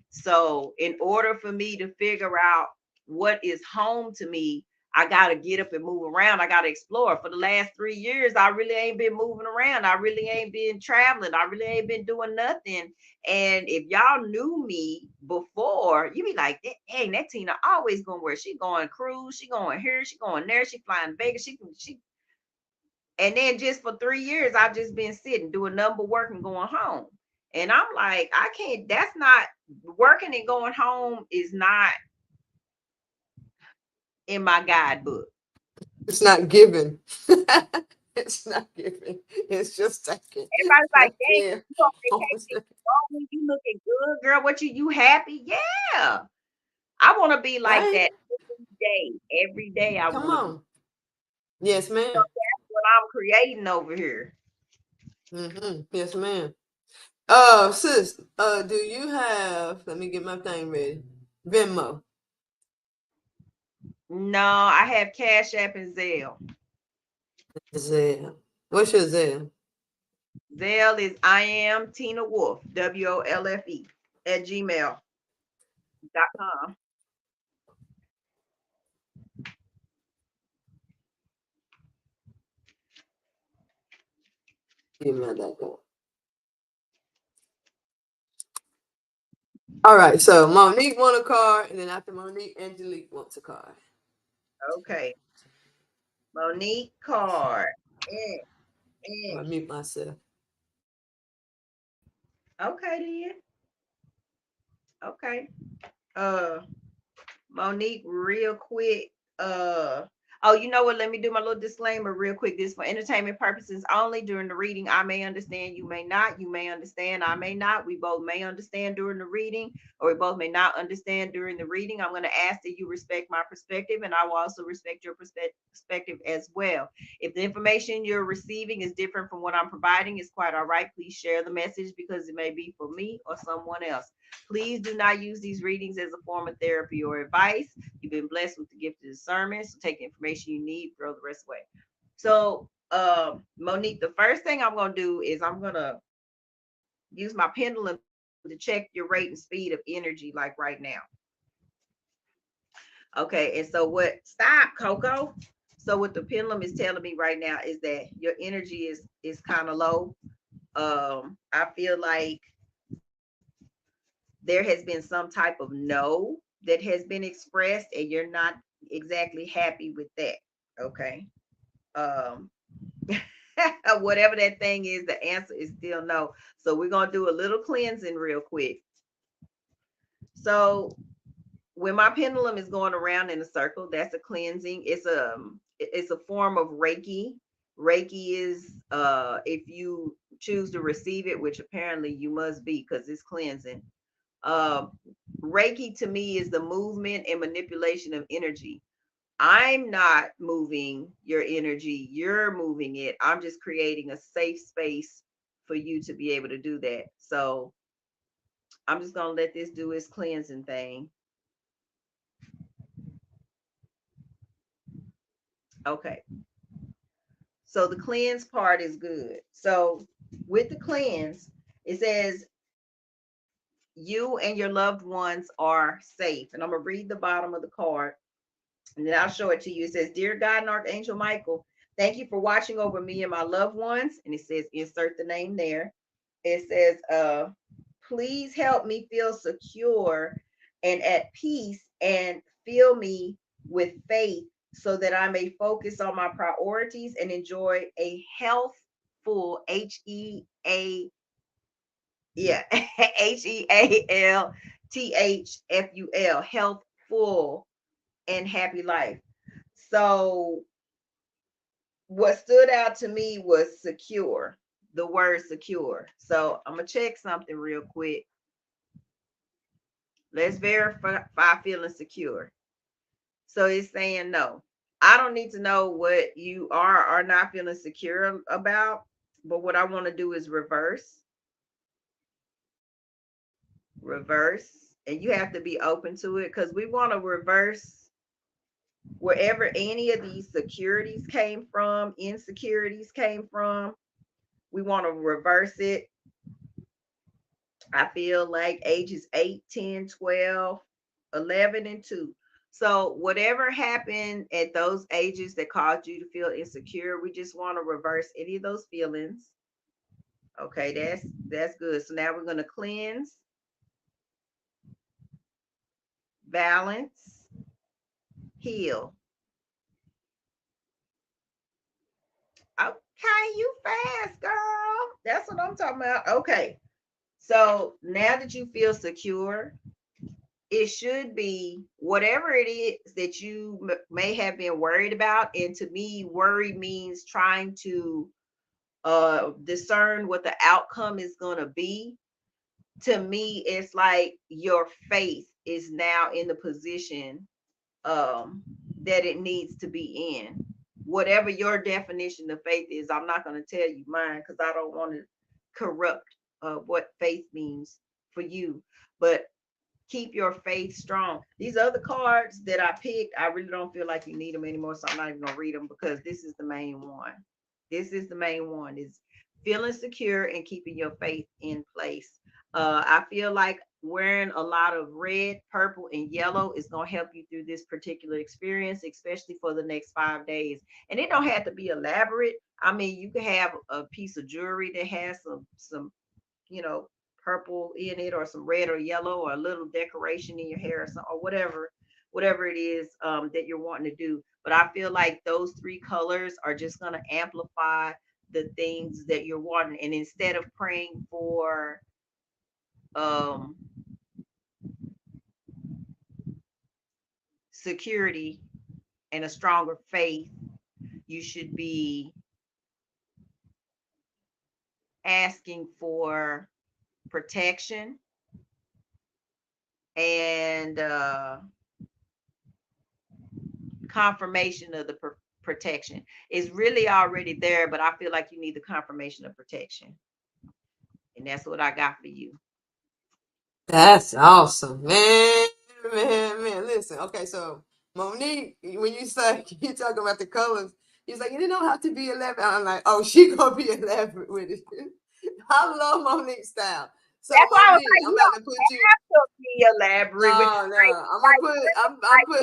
[SPEAKER 2] So in order for me to figure out what is home to me, I gotta get up and move around. I gotta explore. For the last 3 years, I really ain't been moving around. I really ain't been traveling. I really ain't been doing nothing. And if y'all knew me before, you be like, "Dang, that Tina always going where she going cruise, she going here, she going there, she flying to Vegas, she." And then just for 3 years, I've just been sitting doing number work and going home. And I'm like, I can't. That's not working and going home is not in my guidebook.
[SPEAKER 1] It's not given. It's not given. It's just taken.
[SPEAKER 2] Everybody's like, dang,
[SPEAKER 1] Yeah.
[SPEAKER 2] you on vacation, you looking good, girl. What you happy? Yeah. I want to be like
[SPEAKER 1] Right?
[SPEAKER 2] that every day. Every day I
[SPEAKER 1] Come
[SPEAKER 2] want to be.
[SPEAKER 1] on. Yes,
[SPEAKER 2] So
[SPEAKER 1] ma'am.
[SPEAKER 2] that's what I'm creating over here.
[SPEAKER 1] Yes, ma'am. Sis, do you have, let me get my thing ready, Venmo?
[SPEAKER 2] No, I have Cash App and Zelle.
[SPEAKER 1] Zelle. What's your Zelle?
[SPEAKER 2] Zelle is I am Tina Wolfe, WOLFE, at gmail.com.
[SPEAKER 1] Email that go. All right, so Monique wants a card, and then after Monique, Angelique wants a card.
[SPEAKER 2] Okay. Monique card.
[SPEAKER 1] I mute myself.
[SPEAKER 2] Okay, then. Okay. Monique, real quick. Uh, oh, you know what? Let me do my little disclaimer real quick. This for entertainment purposes only. During the reading, I may understand, you may not. You may understand, I may not. We both may understand during the reading, or we both may not understand during the reading. I'm going to ask that you respect my perspective, and I will also respect your perspective as well. If the information you're receiving is different from what I'm providing, it's quite all right. Please share the message because it may be for me or someone else. Please do not use these readings as a form of therapy or advice. You've been blessed with the gift of discernment, so take the information you need, throw the rest away. So, Monique, the first thing I'm going to do is I'm going to use my pendulum to check your rate and speed of energy, like right now. Okay, and so stop, Coco. So what the pendulum is telling me right now is that your energy is kind of low. I feel like there has been some type of no that has been expressed and you're not exactly happy with that. Okay. Um whatever that thing is, the answer is still no. So we're going to do a little cleansing real quick. So when my pendulum is going around in a circle, that's a cleansing. It's a form of Reiki. Reiki is if you choose to receive it, which apparently you must be because it's cleansing. Uh, Reiki to me is the movement and manipulation of energy. I'm not moving your energy, you're moving it. I'm just creating a safe space for you to be able to do that. So I'm just going to let this do its cleansing thing. Okay. So the cleanse part is good. So with the cleanse, it says you and your loved ones are safe. And I'm going to read the bottom of the card. And then I'll show it to you. It says, Dear God and Archangel Michael, thank you for watching over me and my loved ones. And it says, insert the name there. It says, please help me feel secure and at peace and fill me with faith so that I may focus on my priorities and enjoy a healthful HEA, yeah, HEALTHFUL, healthful and happy life. So what stood out to me was secure, the word secure. So I'm gonna check something real quick. Let's verify feeling secure. So it's saying no. I don't need to know what you are not feeling secure about, but what I want to do is reverse, and you have to be open to it because we want to reverse wherever any of these securities came from, insecurities came from. We want to reverse it. I feel like ages 8, 10, 12, 11, and 2. So whatever happened at those ages that caused you to feel insecure, we just want to reverse any of those feelings. Okay, that's good. So now we're going to cleanse, balance, heal. Okay, you fast, girl. That's what I'm talking about. Okay. So now that you feel secure, it should be whatever it is that you may have been worried about. And to me, worry means trying to discern what the outcome is going to be. To me, it's like your faith is now in the position that it needs to be in. Whatever your definition of faith is, I'm not going to tell you mine because I don't want to corrupt what faith means for you. But keep your faith strong. These other cards that I picked, I really don't feel like you need them anymore, so I'm not even gonna read them because this is the main one. This is the main one, is feeling secure and keeping your faith in place. I feel like wearing a lot of red, purple, and yellow is gonna help you through this particular experience, especially for the next 5 days. And it don't have to be elaborate. I mean, you can have a piece of jewelry that has some you know, purple in it, or some red or yellow, or a little decoration in your hair, or, or whatever it is that you're wanting to do. But I feel like those three colors are just going to amplify the things that you're wanting. And instead of praying for um, security and a stronger faith, you should be asking for protection and confirmation of the protection. Is really already there, but I feel like you need the confirmation of protection. And that's what I got for you.
[SPEAKER 1] That's awesome, man, man. Listen, okay, so Monique, when you say you talking about the colors, he's like, you don't have to be elaborate. I'm like, oh, she gonna be elaborate with it. I love Monique's style. So
[SPEAKER 2] That's why I was
[SPEAKER 1] Monique,
[SPEAKER 2] like,
[SPEAKER 1] I'm
[SPEAKER 2] you
[SPEAKER 1] about
[SPEAKER 2] don't
[SPEAKER 1] to put you.
[SPEAKER 2] have to be elaborate with
[SPEAKER 1] No, no, I'm gonna put. I'm put.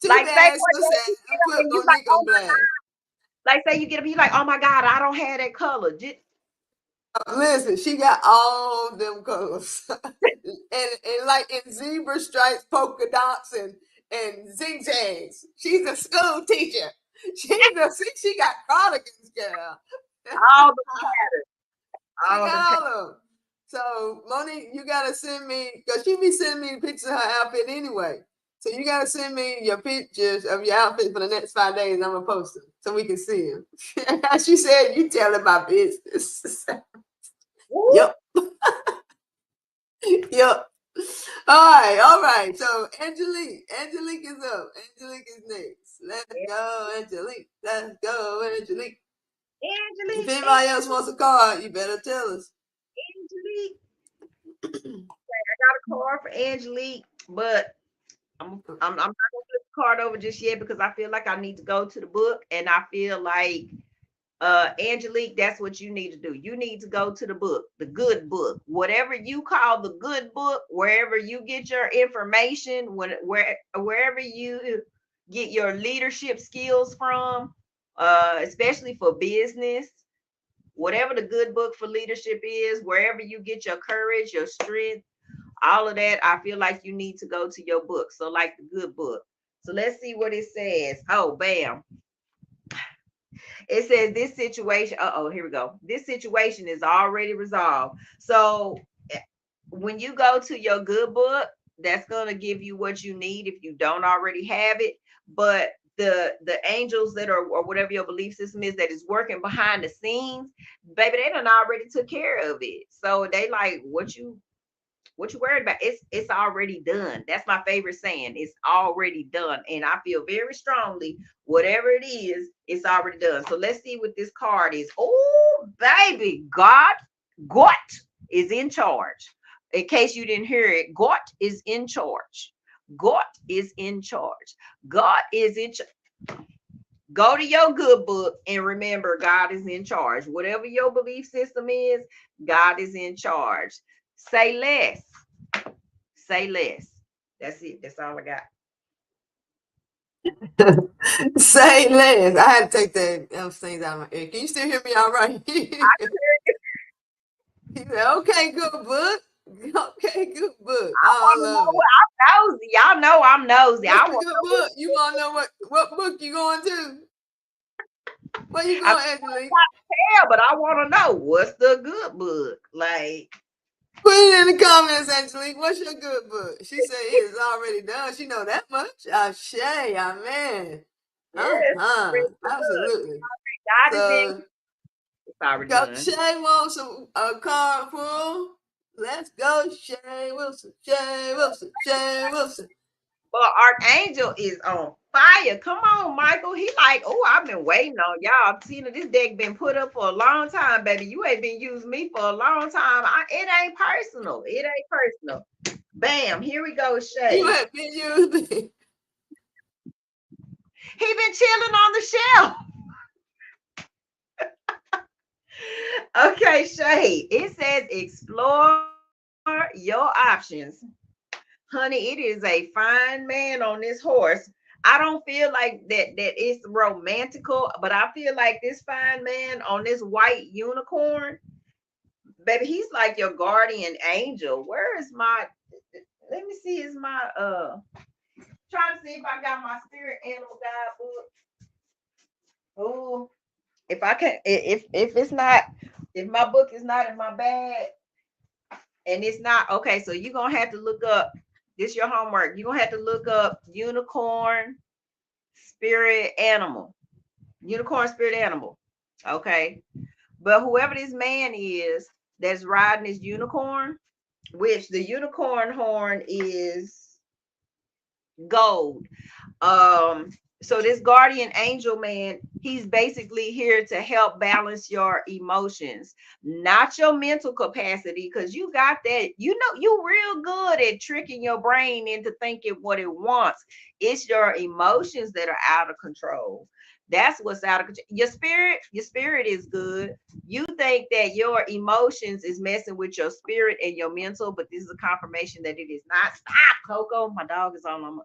[SPEAKER 1] Too
[SPEAKER 2] like say
[SPEAKER 1] bad,
[SPEAKER 2] one
[SPEAKER 1] so
[SPEAKER 2] day
[SPEAKER 1] sad.
[SPEAKER 2] you
[SPEAKER 1] I
[SPEAKER 2] get up
[SPEAKER 1] put
[SPEAKER 2] and you like,
[SPEAKER 1] Monique
[SPEAKER 2] oh
[SPEAKER 1] on
[SPEAKER 2] my
[SPEAKER 1] blast.
[SPEAKER 2] God. Like say you get up and you like, oh my God, I don't have that color.
[SPEAKER 1] Listen, she got all them colors, and like in zebra stripes, polka dots, and zigzags. She's a school teacher. She got cardigans, girl.
[SPEAKER 2] All the
[SPEAKER 1] She
[SPEAKER 2] all the
[SPEAKER 1] got all of them. So Monique, you gotta send me because she be sending me pictures of her outfit anyway. So you gotta send me your pictures of your outfit for the next 5 days. And I'm gonna post them so we can see them. She said, "You telling my business."
[SPEAKER 2] whoop.
[SPEAKER 1] Yep. Yep. All right. So Angelique is up. Angelique is next. Let's go, Angelique. Let's go, Angelique. If
[SPEAKER 2] Angelique,
[SPEAKER 1] anybody else wants a card, you better tell us.
[SPEAKER 2] Angelique. I got a card for Angelique, but I'm not gonna flip the card over just yet because I feel like I need to go to the book, and I feel like Angelique, that's what you need to do. You need to go to the book, the good book, whatever you call the good book, wherever you get your information, wherever you get your leadership skills from, especially for business, whatever the good book for leadership is, wherever you get your courage, your strength, all of that, I feel like you need to go to your book. So, like the good book. So let's see what it says. Oh, bam. It says this situation. Oh, here we go. This situation is already resolved. So when you go to your good book, that's gonna give you what you need if you don't already have it. But the angels that are, or whatever your belief system is, that is working behind the scenes, baby, they done already took care of it. So they like, what you worried about? It's already done. That's my favorite saying. It's already done. And I feel very strongly, whatever it is, it's already done. So let's see what this card is. Oh, baby, God is in charge. In case you didn't hear it, God is in charge. God is in charge. God is in charge. Go to your good book and remember God is in charge. Whatever your belief system is, God is in charge. Say less. Say less. That's it. That's all I got.
[SPEAKER 1] Say less. I had to take those things out of my ear. Can you still hear me all right? He said, okay, good book. Okay, good book.
[SPEAKER 2] I
[SPEAKER 1] Oh,
[SPEAKER 2] want
[SPEAKER 1] I
[SPEAKER 2] to
[SPEAKER 1] love
[SPEAKER 2] know
[SPEAKER 1] it.
[SPEAKER 2] what I'm nosy. Y'all know I'm nosy.
[SPEAKER 1] What's
[SPEAKER 2] I
[SPEAKER 1] the
[SPEAKER 2] want to
[SPEAKER 1] good
[SPEAKER 2] know
[SPEAKER 1] book? You want to know what book you going to? Where you
[SPEAKER 2] I'm
[SPEAKER 1] going, Angelique?
[SPEAKER 2] tell, but I want to know what's the good book. Like,
[SPEAKER 1] Put it in the comments, Angelique. What's your good book? She said it is already done. She know that much. Ashe, amen.
[SPEAKER 2] yes,
[SPEAKER 1] Absolutely.
[SPEAKER 2] God is in.
[SPEAKER 1] So,
[SPEAKER 2] It's already
[SPEAKER 1] Coach
[SPEAKER 2] done.
[SPEAKER 1] Shay wants a card full. Let's go, Shay Wilson. Shay Wilson. Shay Wilson.
[SPEAKER 2] But Archangel is on fire. Come on, Michael. He like, oh, I've been waiting on y'all. I've seen this deck been put up for a long time, baby. You ain't been using me for a long time. It ain't personal. It ain't personal. Bam. Here we go,
[SPEAKER 1] You
[SPEAKER 2] Shay.
[SPEAKER 1] ain't been using.
[SPEAKER 2] He been chilling on the shelf. Okay, Shay. It says explore your options. Honey, it is a fine man on this horse. I don't feel like that it's romantical, but I feel like this fine man on this white unicorn, baby, he's like your guardian angel. Where is my, let me see, is my trying to see if I got my spirit animal guidebook. Oh, if I can, if it's not, if my book is not in my bag and it's not okay, so you're gonna have to look up, this your homework, you're gonna have to look up unicorn spirit animal. Unicorn spirit animal. Okay. But whoever this man is that's riding this unicorn, which the unicorn horn is gold. Um, so this guardian angel man, he's basically here to help balance your emotions, not your mental capacity, because you got that, you know, you real good at tricking your brain into thinking what it wants. It's your emotions that are out of control. That's what's out of control. Your spirit is good. You think that your emotions is messing with your spirit and your mental, but this is a confirmation that it is not. Stop, Coco. My dog is on.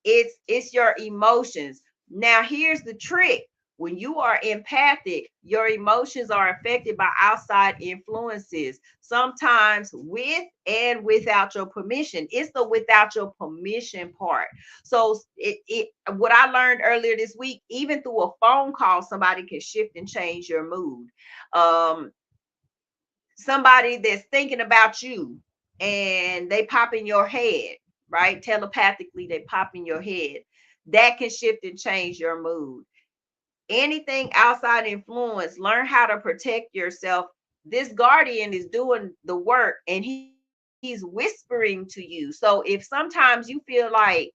[SPEAKER 2] It's your emotions. Now here's the trick. When you are empathic, your emotions are affected by outside influences, sometimes with and without your permission. It's the without your permission part. So it what I learned earlier this week, even through a phone call, somebody can shift and change your mood. Um, Somebody that's thinking about you and they pop in your head, right? Telepathically, they pop in your head. That can shift and change your mood. Anything outside influence, learn how to protect yourself. This guardian is doing the work and he's whispering to you. So if sometimes you feel like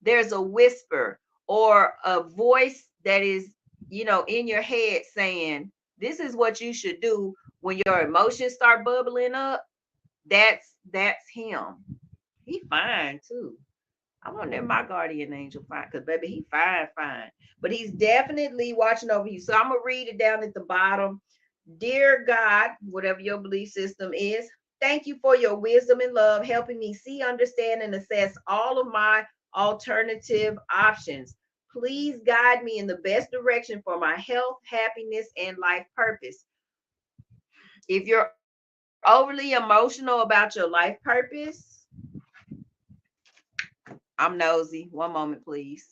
[SPEAKER 2] there's a whisper or a voice that is, in your head saying, this is what you should do when your emotions start bubbling up, that's him. He fine too. I wonder if my guardian angel fine, because baby, he fine, fine. But he's definitely watching over you. So I'm gonna read it down at the bottom. Dear God, whatever your belief system is, thank you for your wisdom and love, helping me see, understand, and assess all of my alternative options. Please guide me in the best direction for my health, happiness, and life purpose. If you're overly emotional about your life purpose, I'm nosy. One moment, please.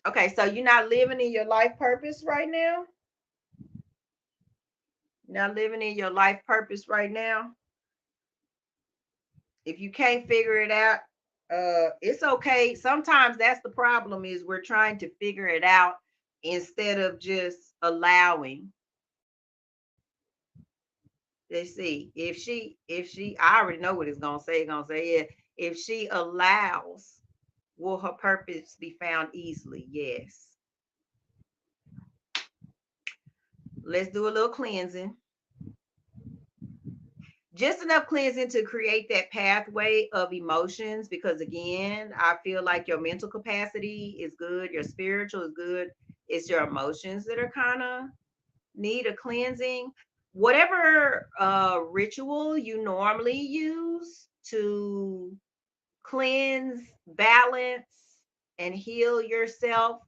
[SPEAKER 2] Okay, so you're not living in your life purpose right now? Not living in your life purpose right now? If you can't figure it out, it's okay. Sometimes that's the problem, is we're trying to figure it out instead of just allowing. Let's see. If she I already know what it's gonna say, yeah. If she allows, will her purpose be found easily? Yes. Let's do a little cleansing. Just enough cleansing to create that pathway of emotions, because again, I feel like your mental capacity is good, your spiritual is good. It's your emotions that are kind of need a cleansing. Whatever ritual you normally use to cleanse, balance, and heal yourself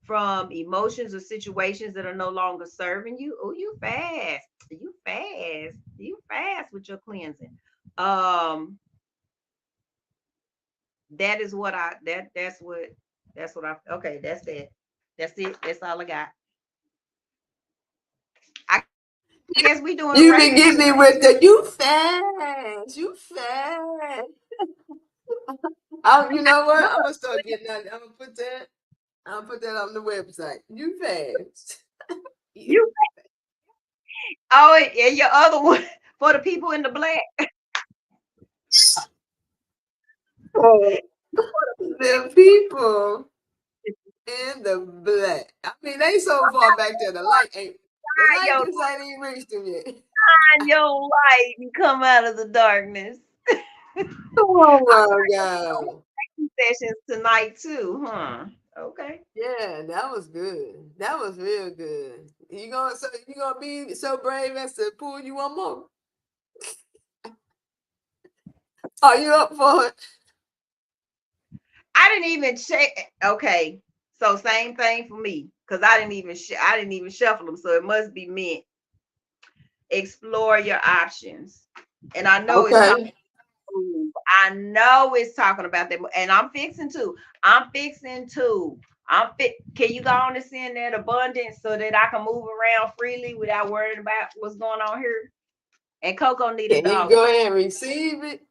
[SPEAKER 2] from emotions or situations that are no longer serving you. Oh, you fast. You fast. You fast with your cleansing. Um, that is what I that's what I okay, that's it. That's it. That's all I got. I guess we doing great.
[SPEAKER 1] You been getting me with the you fast, you fast. You know what? I'm gonna start getting that. I'm gonna put that. I'm gonna put that on the website. You fast. You.
[SPEAKER 2] You oh, and your other one for the people in the black.
[SPEAKER 1] Oh, the people in the black. I mean, they so far back there. The light
[SPEAKER 2] Your
[SPEAKER 1] just ain't even reached them yet.
[SPEAKER 2] shine your light and come out of the darkness.
[SPEAKER 1] Oh my God.
[SPEAKER 2] Sessions tonight too, huh? Okay.
[SPEAKER 1] Yeah, that was good. That was real good. You gonna be so brave as to pull you one more? Are you up for it?
[SPEAKER 2] I didn't even check. Okay, so same thing for me because I didn't even shuffle them, so it must be meant explore your options. And I know it's
[SPEAKER 1] Okay.
[SPEAKER 2] talking. I know it's talking about that, and I'm fixing to. I'm fixing to. I'm fit. Can you go on and send that abundance so that I can move around freely without worrying about what's going on here? And Coco need a
[SPEAKER 1] Can you
[SPEAKER 2] dog.
[SPEAKER 1] go ahead and receive it?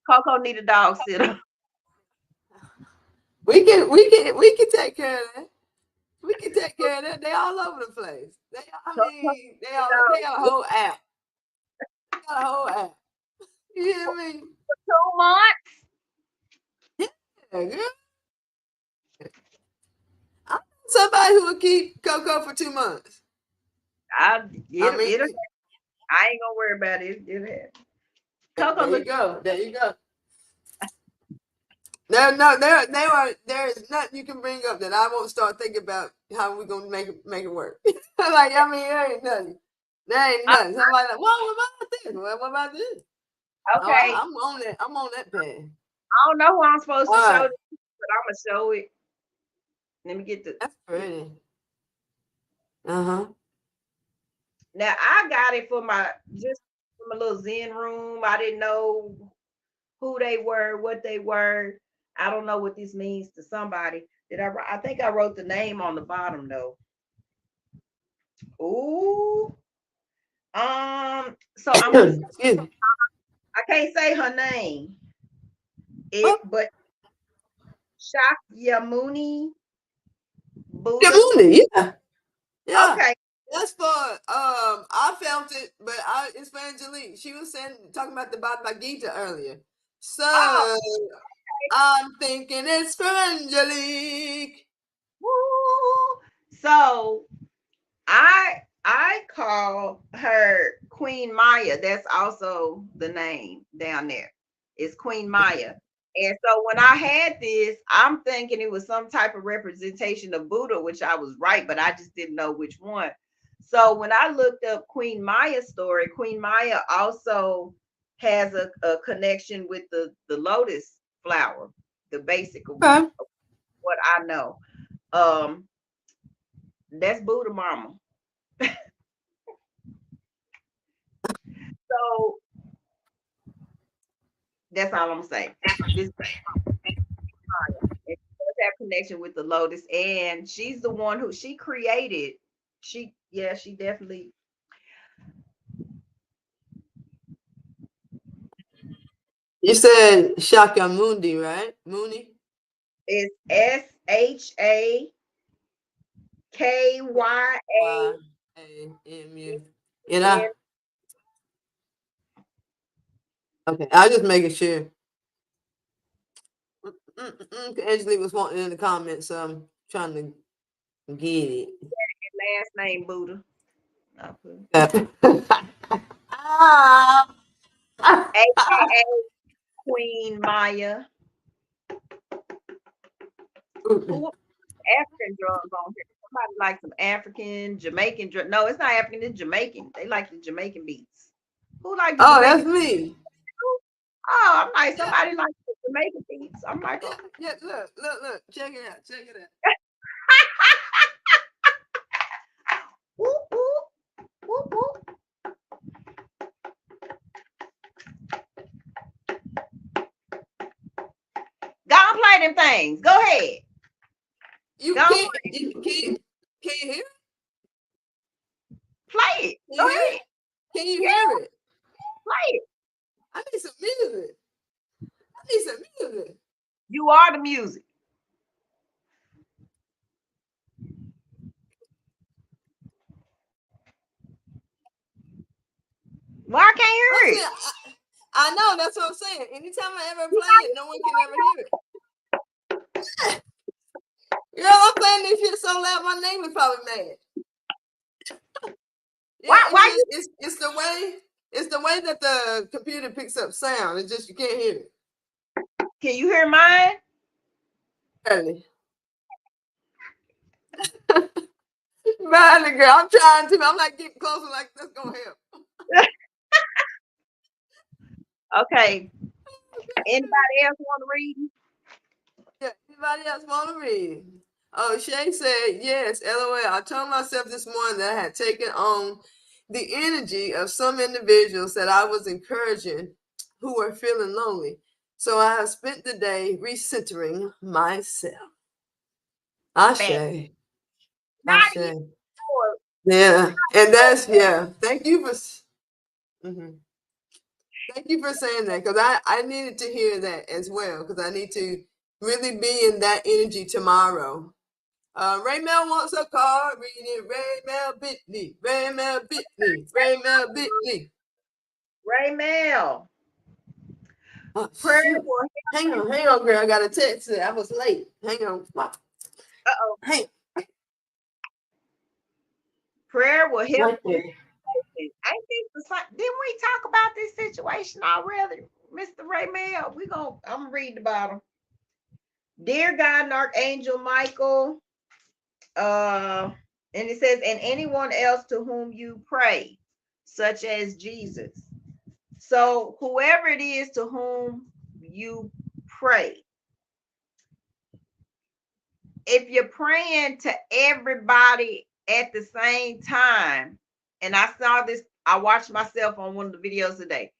[SPEAKER 2] Coco need a dog sitter.
[SPEAKER 1] We can take care of that. We can take care of that. They all over the place.
[SPEAKER 2] Coco
[SPEAKER 1] They got a whole app. They got a whole app. You hear me?
[SPEAKER 2] 2 months.
[SPEAKER 1] Yeah, girl. I'm somebody who will keep Coco for 2 months.
[SPEAKER 2] I
[SPEAKER 1] I
[SPEAKER 2] it'll.
[SPEAKER 1] mean,
[SPEAKER 2] I ain't gonna worry about it. It'll happen. Coco
[SPEAKER 1] there
[SPEAKER 2] look.
[SPEAKER 1] you go. There you go. There is nothing you can bring up that I won't start thinking about how we're gonna make it work. Like, I mean, there ain't nothing. There ain't nothing. Somebody like, well, what about this? Well, what about this? Oh,
[SPEAKER 2] Okay.
[SPEAKER 1] I'm on that. I'm on that path.
[SPEAKER 2] I don't know who I'm supposed
[SPEAKER 1] All
[SPEAKER 2] to show
[SPEAKER 1] right.
[SPEAKER 2] this, but I'm gonna show it. Let me get the.
[SPEAKER 1] That's pretty. Uh-huh.
[SPEAKER 2] Now I got it for my just from a little Zen room. I didn't know who they were, what they were. I don't know what this means to somebody. Did I? I think I wrote the name on the bottom though. Ooh. So I'm gonna.
[SPEAKER 1] Excuse me.
[SPEAKER 2] I can't say her name.
[SPEAKER 1] Oh,
[SPEAKER 2] But Shakyamuni Buddha.
[SPEAKER 1] Jamuni, yeah. Yeah.
[SPEAKER 2] Okay.
[SPEAKER 1] That's for I felt it, but it's for Angelique. She was saying talking about the Bhagavad Gita earlier.
[SPEAKER 2] Oh,
[SPEAKER 1] So I'm thinking it's for Angelique.
[SPEAKER 2] woo. So I call her Queen Maya. That's also the name down there. It's Queen Maya. And so when I had this, I'm thinking it was some type of representation of Buddha, which I was right, but I just didn't know which one. So when I looked up Queen Maya's story, Queen Maya also has a connection with the lotus flower, the basic of
[SPEAKER 1] Okay.
[SPEAKER 2] what I know. Um, that's Buddha Mama. So that's all I'm saying. This it does have connection with the lotus, and she's the one who she created. She definitely
[SPEAKER 1] You said Shakyamuni, right? Mooney?
[SPEAKER 2] is SHAKYAMU.
[SPEAKER 1] YAMU. You know? Okay. I was just making sure. Angelique was wanting in the comments, so I'm trying to get it.
[SPEAKER 2] Last name Buddha.
[SPEAKER 1] Ah.
[SPEAKER 2] AKA Queen Maya. Who African drums on here? Somebody like some African, Jamaican drum. No, it's not African, it's Jamaican. They like the Jamaican beats. Who like the
[SPEAKER 1] Oh, that's
[SPEAKER 2] Jamaican?
[SPEAKER 1] me.
[SPEAKER 2] Oh, I'm like,
[SPEAKER 1] Yeah,
[SPEAKER 2] somebody like the Jamaican beats. I'm like,
[SPEAKER 1] yeah,
[SPEAKER 2] oh.
[SPEAKER 1] yeah. Look. Check it out. Check it out.
[SPEAKER 2] Whoop, whoop, whoop, whoop. Go and play them things. Go ahead.
[SPEAKER 1] You
[SPEAKER 2] Go and
[SPEAKER 1] can't. You can't hear it.
[SPEAKER 2] play it.
[SPEAKER 1] Can
[SPEAKER 2] Go
[SPEAKER 1] you hear
[SPEAKER 2] ahead.
[SPEAKER 1] it? Can you
[SPEAKER 2] Yeah,
[SPEAKER 1] hear it?
[SPEAKER 2] play it.
[SPEAKER 1] I need some music. I need some music.
[SPEAKER 2] You are the music. Why I can't
[SPEAKER 1] I'm
[SPEAKER 2] hear it?
[SPEAKER 1] saying I know, that's what I'm saying. Anytime I ever play it, no one can ever hear it. Girl, I'm playing this shit so loud, my neighbor's probably mad. Yeah,
[SPEAKER 2] Why?
[SPEAKER 1] it's
[SPEAKER 2] Why
[SPEAKER 1] just
[SPEAKER 2] you?
[SPEAKER 1] it's the way that the computer picks up sound. It's just you can't hear it.
[SPEAKER 2] Can you hear mine?
[SPEAKER 1] Barely. Barely, girl. I'm trying to. I'm like getting closer, like that's gonna help.
[SPEAKER 2] Okay. Anybody else want to read?
[SPEAKER 1] Yeah, anybody else want to read? Oh, Shay said, yes, LOL. I told myself this morning that I had taken on the energy of some individuals that I was encouraging who were feeling lonely. So I have spent the day recentering myself.
[SPEAKER 2] Back.
[SPEAKER 1] Ashe.
[SPEAKER 2] Not you.
[SPEAKER 1] Ashe. Yeah. And that's, yeah. Thank you for. Mhm. Thank you for saying that because I needed to hear that as well because I need to really be in that energy tomorrow. Raymel wants a card reading. Raymel Bitney. Raymel Bitney. Raymel Bitney.
[SPEAKER 2] Ray Mel.
[SPEAKER 1] Oh,
[SPEAKER 2] Prayer
[SPEAKER 1] shoot.
[SPEAKER 2] will.
[SPEAKER 1] Hang on, girl. I got a text. I was late. Hang on.
[SPEAKER 2] Uh-oh.
[SPEAKER 1] Hang
[SPEAKER 2] Prayer will help.
[SPEAKER 1] right there.
[SPEAKER 2] Ain't this the same? Didn't we talk about this situation already, Mr. Ray Mel? I'm gonna read the bottom. Dear God and Archangel Michael, and it says, and anyone else to whom you pray, such as Jesus. So whoever it is to whom you pray, if you're praying to everybody at the same time, and I saw this, I watched myself on one of the videos today.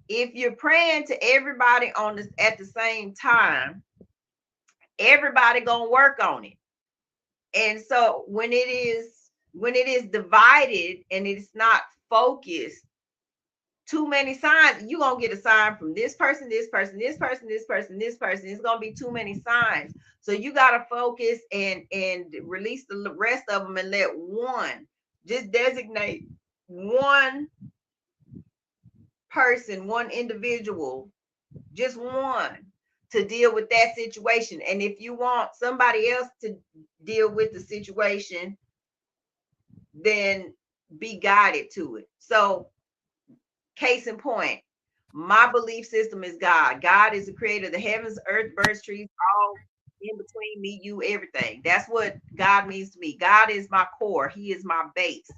[SPEAKER 2] If you're praying to everybody on this at the same time, everybody gonna work on it. And so when it is divided and it's not focused, too many signs, you're gonna get a sign from this person, this person, this person, this person, this person. It's gonna be too many signs. So you gotta focus and release the rest of them and let one, just designate one person, one individual, just one to deal with that situation. And if you want somebody else to deal with the situation, then be guided to it. So case in point, my belief system is God. God is the creator of the heavens, earth, birds, trees, all in between, me, you, everything. That's what God means to me. God is my core. He is my base.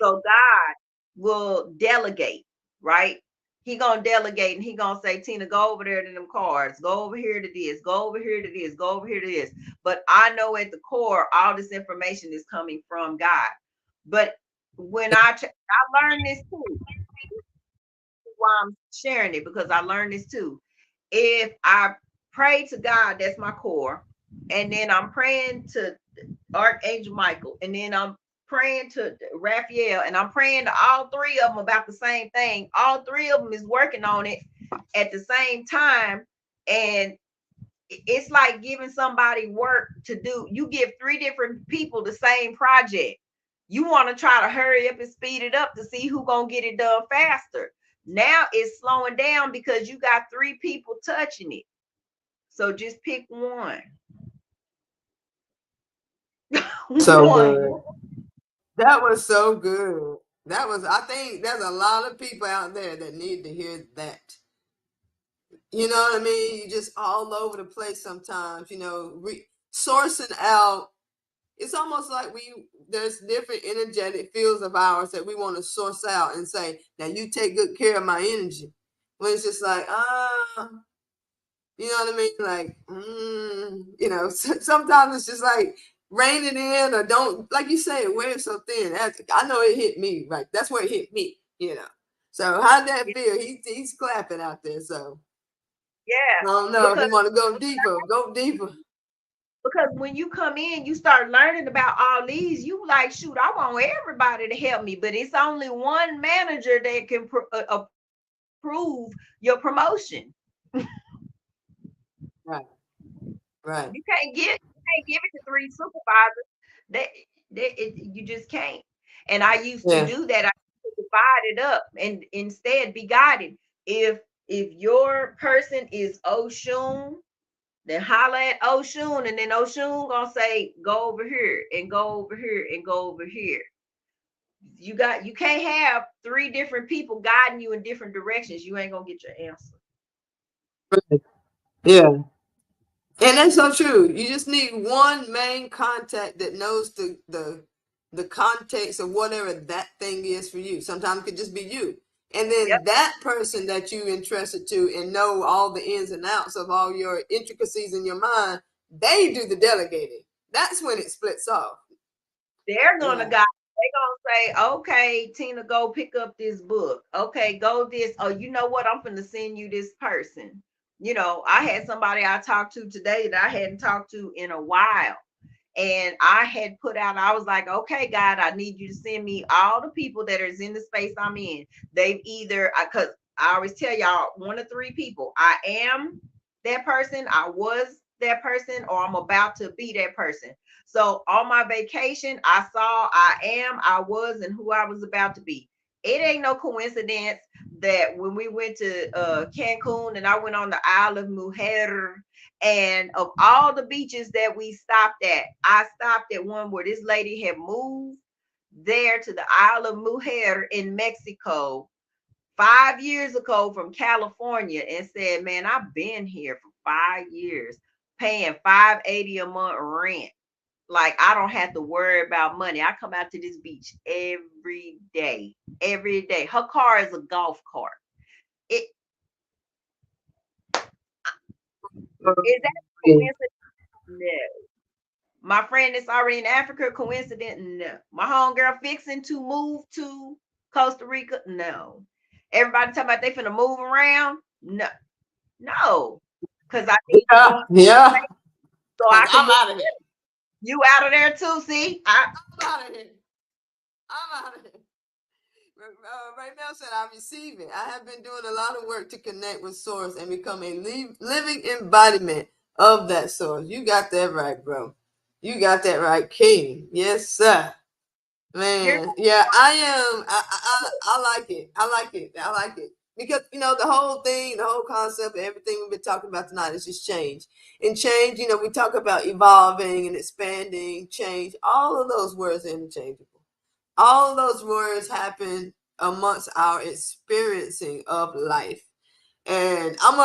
[SPEAKER 2] So God will delegate, right? He gonna delegate and he gonna say, Tina, go over there to them cards, go over here to this, go over here to this, go over here to this. But I know at the core, all this information is coming from God. But when I learned this too, why I'm sharing it, because I learned this too. If I pray to God, that's my core, and then I'm praying to Archangel Michael, and then I'm praying to Raphael, and I'm praying to all three of them about the same thing. All three of them is working on it at the same time, and it's like giving somebody work to do. You give three different people the same project. You want to try to hurry up and speed it up to see who gonna get it done faster. Now it's slowing down because you got three people touching it. So just pick one.
[SPEAKER 1] So
[SPEAKER 2] One.
[SPEAKER 1] good. That was so good. That was, I think there's a lot of people out there that need to hear that. You know what I mean? You just all over the place sometimes, sourcing out. It's almost like there's different energetic fields of ours that we want to source out and say, now you take good care of my energy. When it's just like, you know what I mean? Like, sometimes it's just like rein it in or don't, like you say, wear it so thin. I know it hit me, right? That's where it hit me. So how'd that feel? He's clapping out there. So
[SPEAKER 2] Yeah,
[SPEAKER 1] I don't know if
[SPEAKER 2] because
[SPEAKER 1] you want to go deeper.
[SPEAKER 2] when you come in, you start learning about all these. You like, shoot, I want everybody to help me, but it's only one manager that can approve your promotion.
[SPEAKER 1] Right, right.
[SPEAKER 2] You can't give it to three supervisors. You just can't. And I used to
[SPEAKER 1] Yeah.
[SPEAKER 2] do that. I used to divide it up and instead be guided. If If your person is Oshun, then holla at Oshun, and then Oshun gonna say, go over here and go over here and go over here. You can't have three different people guiding you in different directions. You ain't gonna get your answer.
[SPEAKER 1] Yeah. And that's so true. You just need one main contact that knows the context of whatever that thing is for you. Sometimes it could just be you. And
[SPEAKER 2] Yep,
[SPEAKER 1] then that person that you entrusted to and know all the ins and outs of all your intricacies in your mind, they do the delegating. That's when it splits off.
[SPEAKER 2] they're gonna
[SPEAKER 1] Yeah.
[SPEAKER 2] guide. They gonna say, okay, Tina, go pick up this book. Okay, go this. Oh, you know what? I'm gonna send you this person. I had somebody I talked to today that I hadn't talked to in a while. And I had put out, I was like, okay, God, I need you to send me all the people that is in the space I'm in. They've either, because I always tell y'all, one of three people. I am that person, I was that person, or I'm about to be that person. So on my vacation, I saw I am, I was, and who I was about to be. It ain't no coincidence that when we went to Cancun and I went on the Isle of Mujer, and of all the beaches that we stopped at, I stopped at one where this lady had moved there to the Isle of Mujer in Mexico 5 years ago from California and said, man, I've been here for 5 years paying $580 a month rent. Like, I don't have to worry about money. I come out to this beach every day. Every day. Her car is a golf cart. It is that coincidence? No. My friend that's already in Africa, coincident? No. My homegirl fixing to move to Costa Rica? No. Everybody talking about they finna move around? No. No. Because I need to
[SPEAKER 1] Yeah.
[SPEAKER 2] go
[SPEAKER 1] Yeah.
[SPEAKER 2] so
[SPEAKER 1] Because
[SPEAKER 2] I can
[SPEAKER 1] I'm
[SPEAKER 2] move.
[SPEAKER 1] out of here.
[SPEAKER 2] You out of there too, see?
[SPEAKER 1] I'm out of here. I'm out of here. Right now said I receive it. I have been doing a lot of work to connect with source and become a living embodiment of that source. You got that right, bro. You got that right, King. Yes, sir.
[SPEAKER 2] Here's
[SPEAKER 1] Man, yeah, I am. I like it. I like it. I like it because the whole thing, the whole concept, everything we've been talking about tonight is just change. And change, we talk about evolving and expanding, change. All of those words are interchangeable. All of those words happen amongst our experiencing of life. And I'm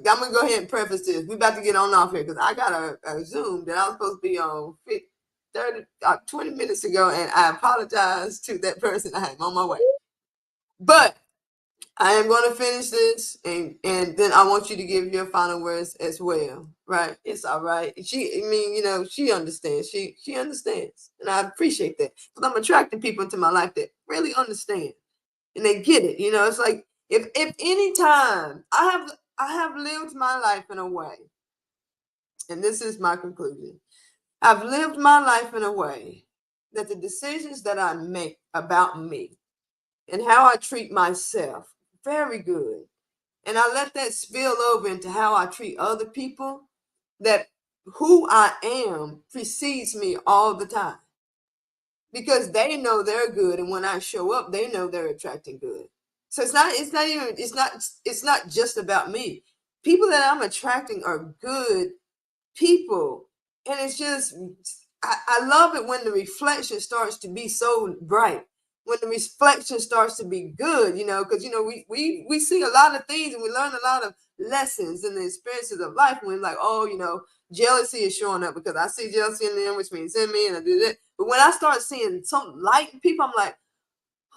[SPEAKER 1] gonna go ahead and preface this. We about to get on off here because I got a Zoom that I was supposed to be on 20 minutes ago, and I apologize to that person. I am on my way, but I am going to finish this, and then I want you to give your final words as well. Right? It's all right. She understands. She understands, and I appreciate that because I'm attracting people into my life that really understand and they get it. It's like if any time I have lived my life in a way, and this is my conclusion. I've lived my life in a way that the decisions that I make about me and how I treat myself, very good. And I let that spill over into how I treat other people, that who I am precedes me all the time because they know they're good, and when I show up they know they're attracting good. So it's not just about me. People that I'm attracting are good people, and it's just I love it when the reflection starts to be so bright, when the reflection starts to be good, because we see a lot of things and we learn a lot of lessons in the experiences of life, and we're like, oh, jealousy is showing up because I see jealousy in them, which means in me, and I do that. But when I start seeing some light in people, I'm like,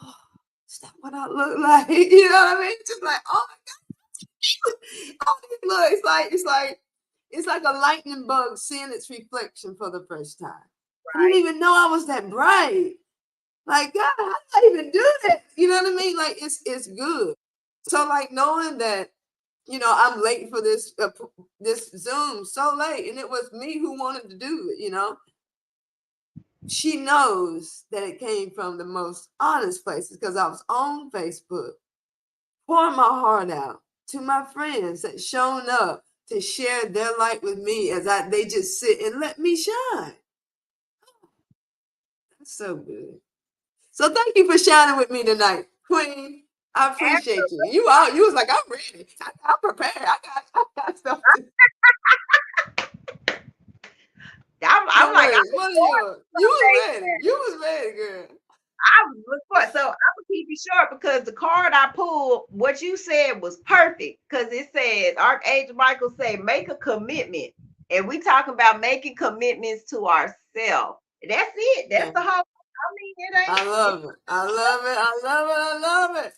[SPEAKER 1] oh, is that what I look like? You know what I mean? Just like, oh my God. Oh, look, it's like a lightning bug seeing its reflection for the first time. I didn't
[SPEAKER 2] right.
[SPEAKER 1] even know I was that bright. Like, God, how did I even do that? You know what I mean? Like, it's good. So, like, knowing that, I'm late for this Zoom, so late, and it was me who wanted to do it. She knows that it came from the most honest places because I was on Facebook pouring my heart out to my friends that shown up to share their light with me as they just sit and let me shine. That's so good. So thank you for shining with me tonight, Queen. I appreciate you. You was like, I'm ready. I'm prepared. I got stuff to.
[SPEAKER 2] I'm
[SPEAKER 1] What
[SPEAKER 2] like,
[SPEAKER 1] was one of yours? You was ready. You was ready, girl.
[SPEAKER 2] I was looking for it. So I'm gonna keep it short because the card I pulled, what you said was perfect. Because it says Archangel Michael said, make a commitment. And we talking about making commitments to ourselves. That's it. That's
[SPEAKER 1] Yeah.
[SPEAKER 2] the whole. I mean, it
[SPEAKER 1] I
[SPEAKER 2] ain't.
[SPEAKER 1] love it. I love it. I love it. I love it.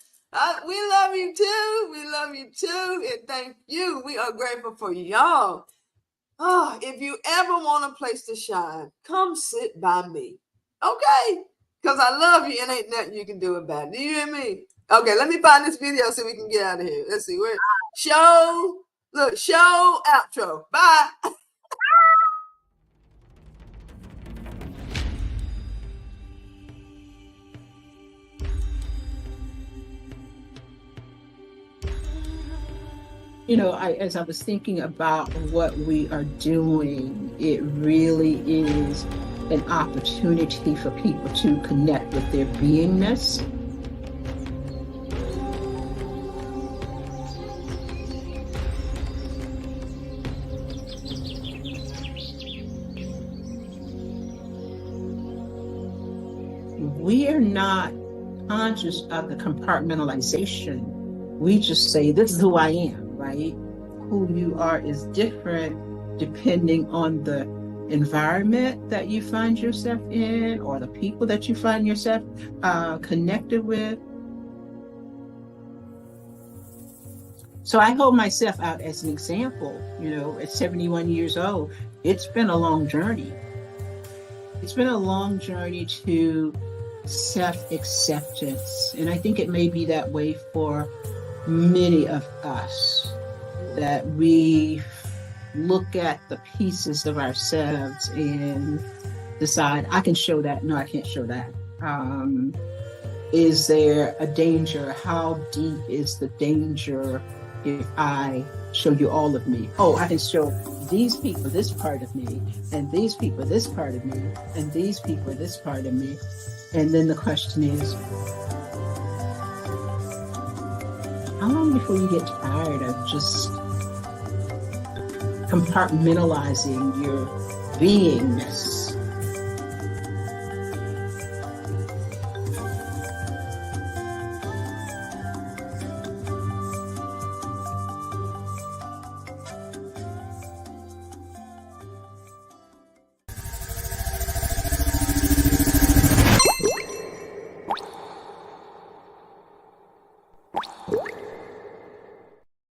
[SPEAKER 1] We love you too. We love you too. And thank you. We are grateful for y'all. Oh, if you ever want a place to shine, come sit by me. Okay? Because I love you and ain't nothing you can do about it. Do you hear me? Okay, let me find this video so we can get out of here. Let's see. Show outro. Bye.
[SPEAKER 3] You know, as I was thinking about what we are doing, it really is an opportunity for people to connect with their beingness. We are not conscious of the compartmentalization. We just say, this is who I am, right? Who you are is different depending on the environment that you find yourself in or the people that you find yourself connected with. So I hold myself out as an example. You know, at 71 years old, it's been a long journey. It's been a long journey to self-acceptance. And I think it may be that way for many of us, that we look at the pieces of ourselves and decide, I can show that. No, I can't show that. Is there a danger? How deep is the danger if I show you all of me? Oh, I can show these people this part of me, and these people this part of me, and these people this part of me. And then the question is, how long before you get tired of just compartmentalizing your beingness?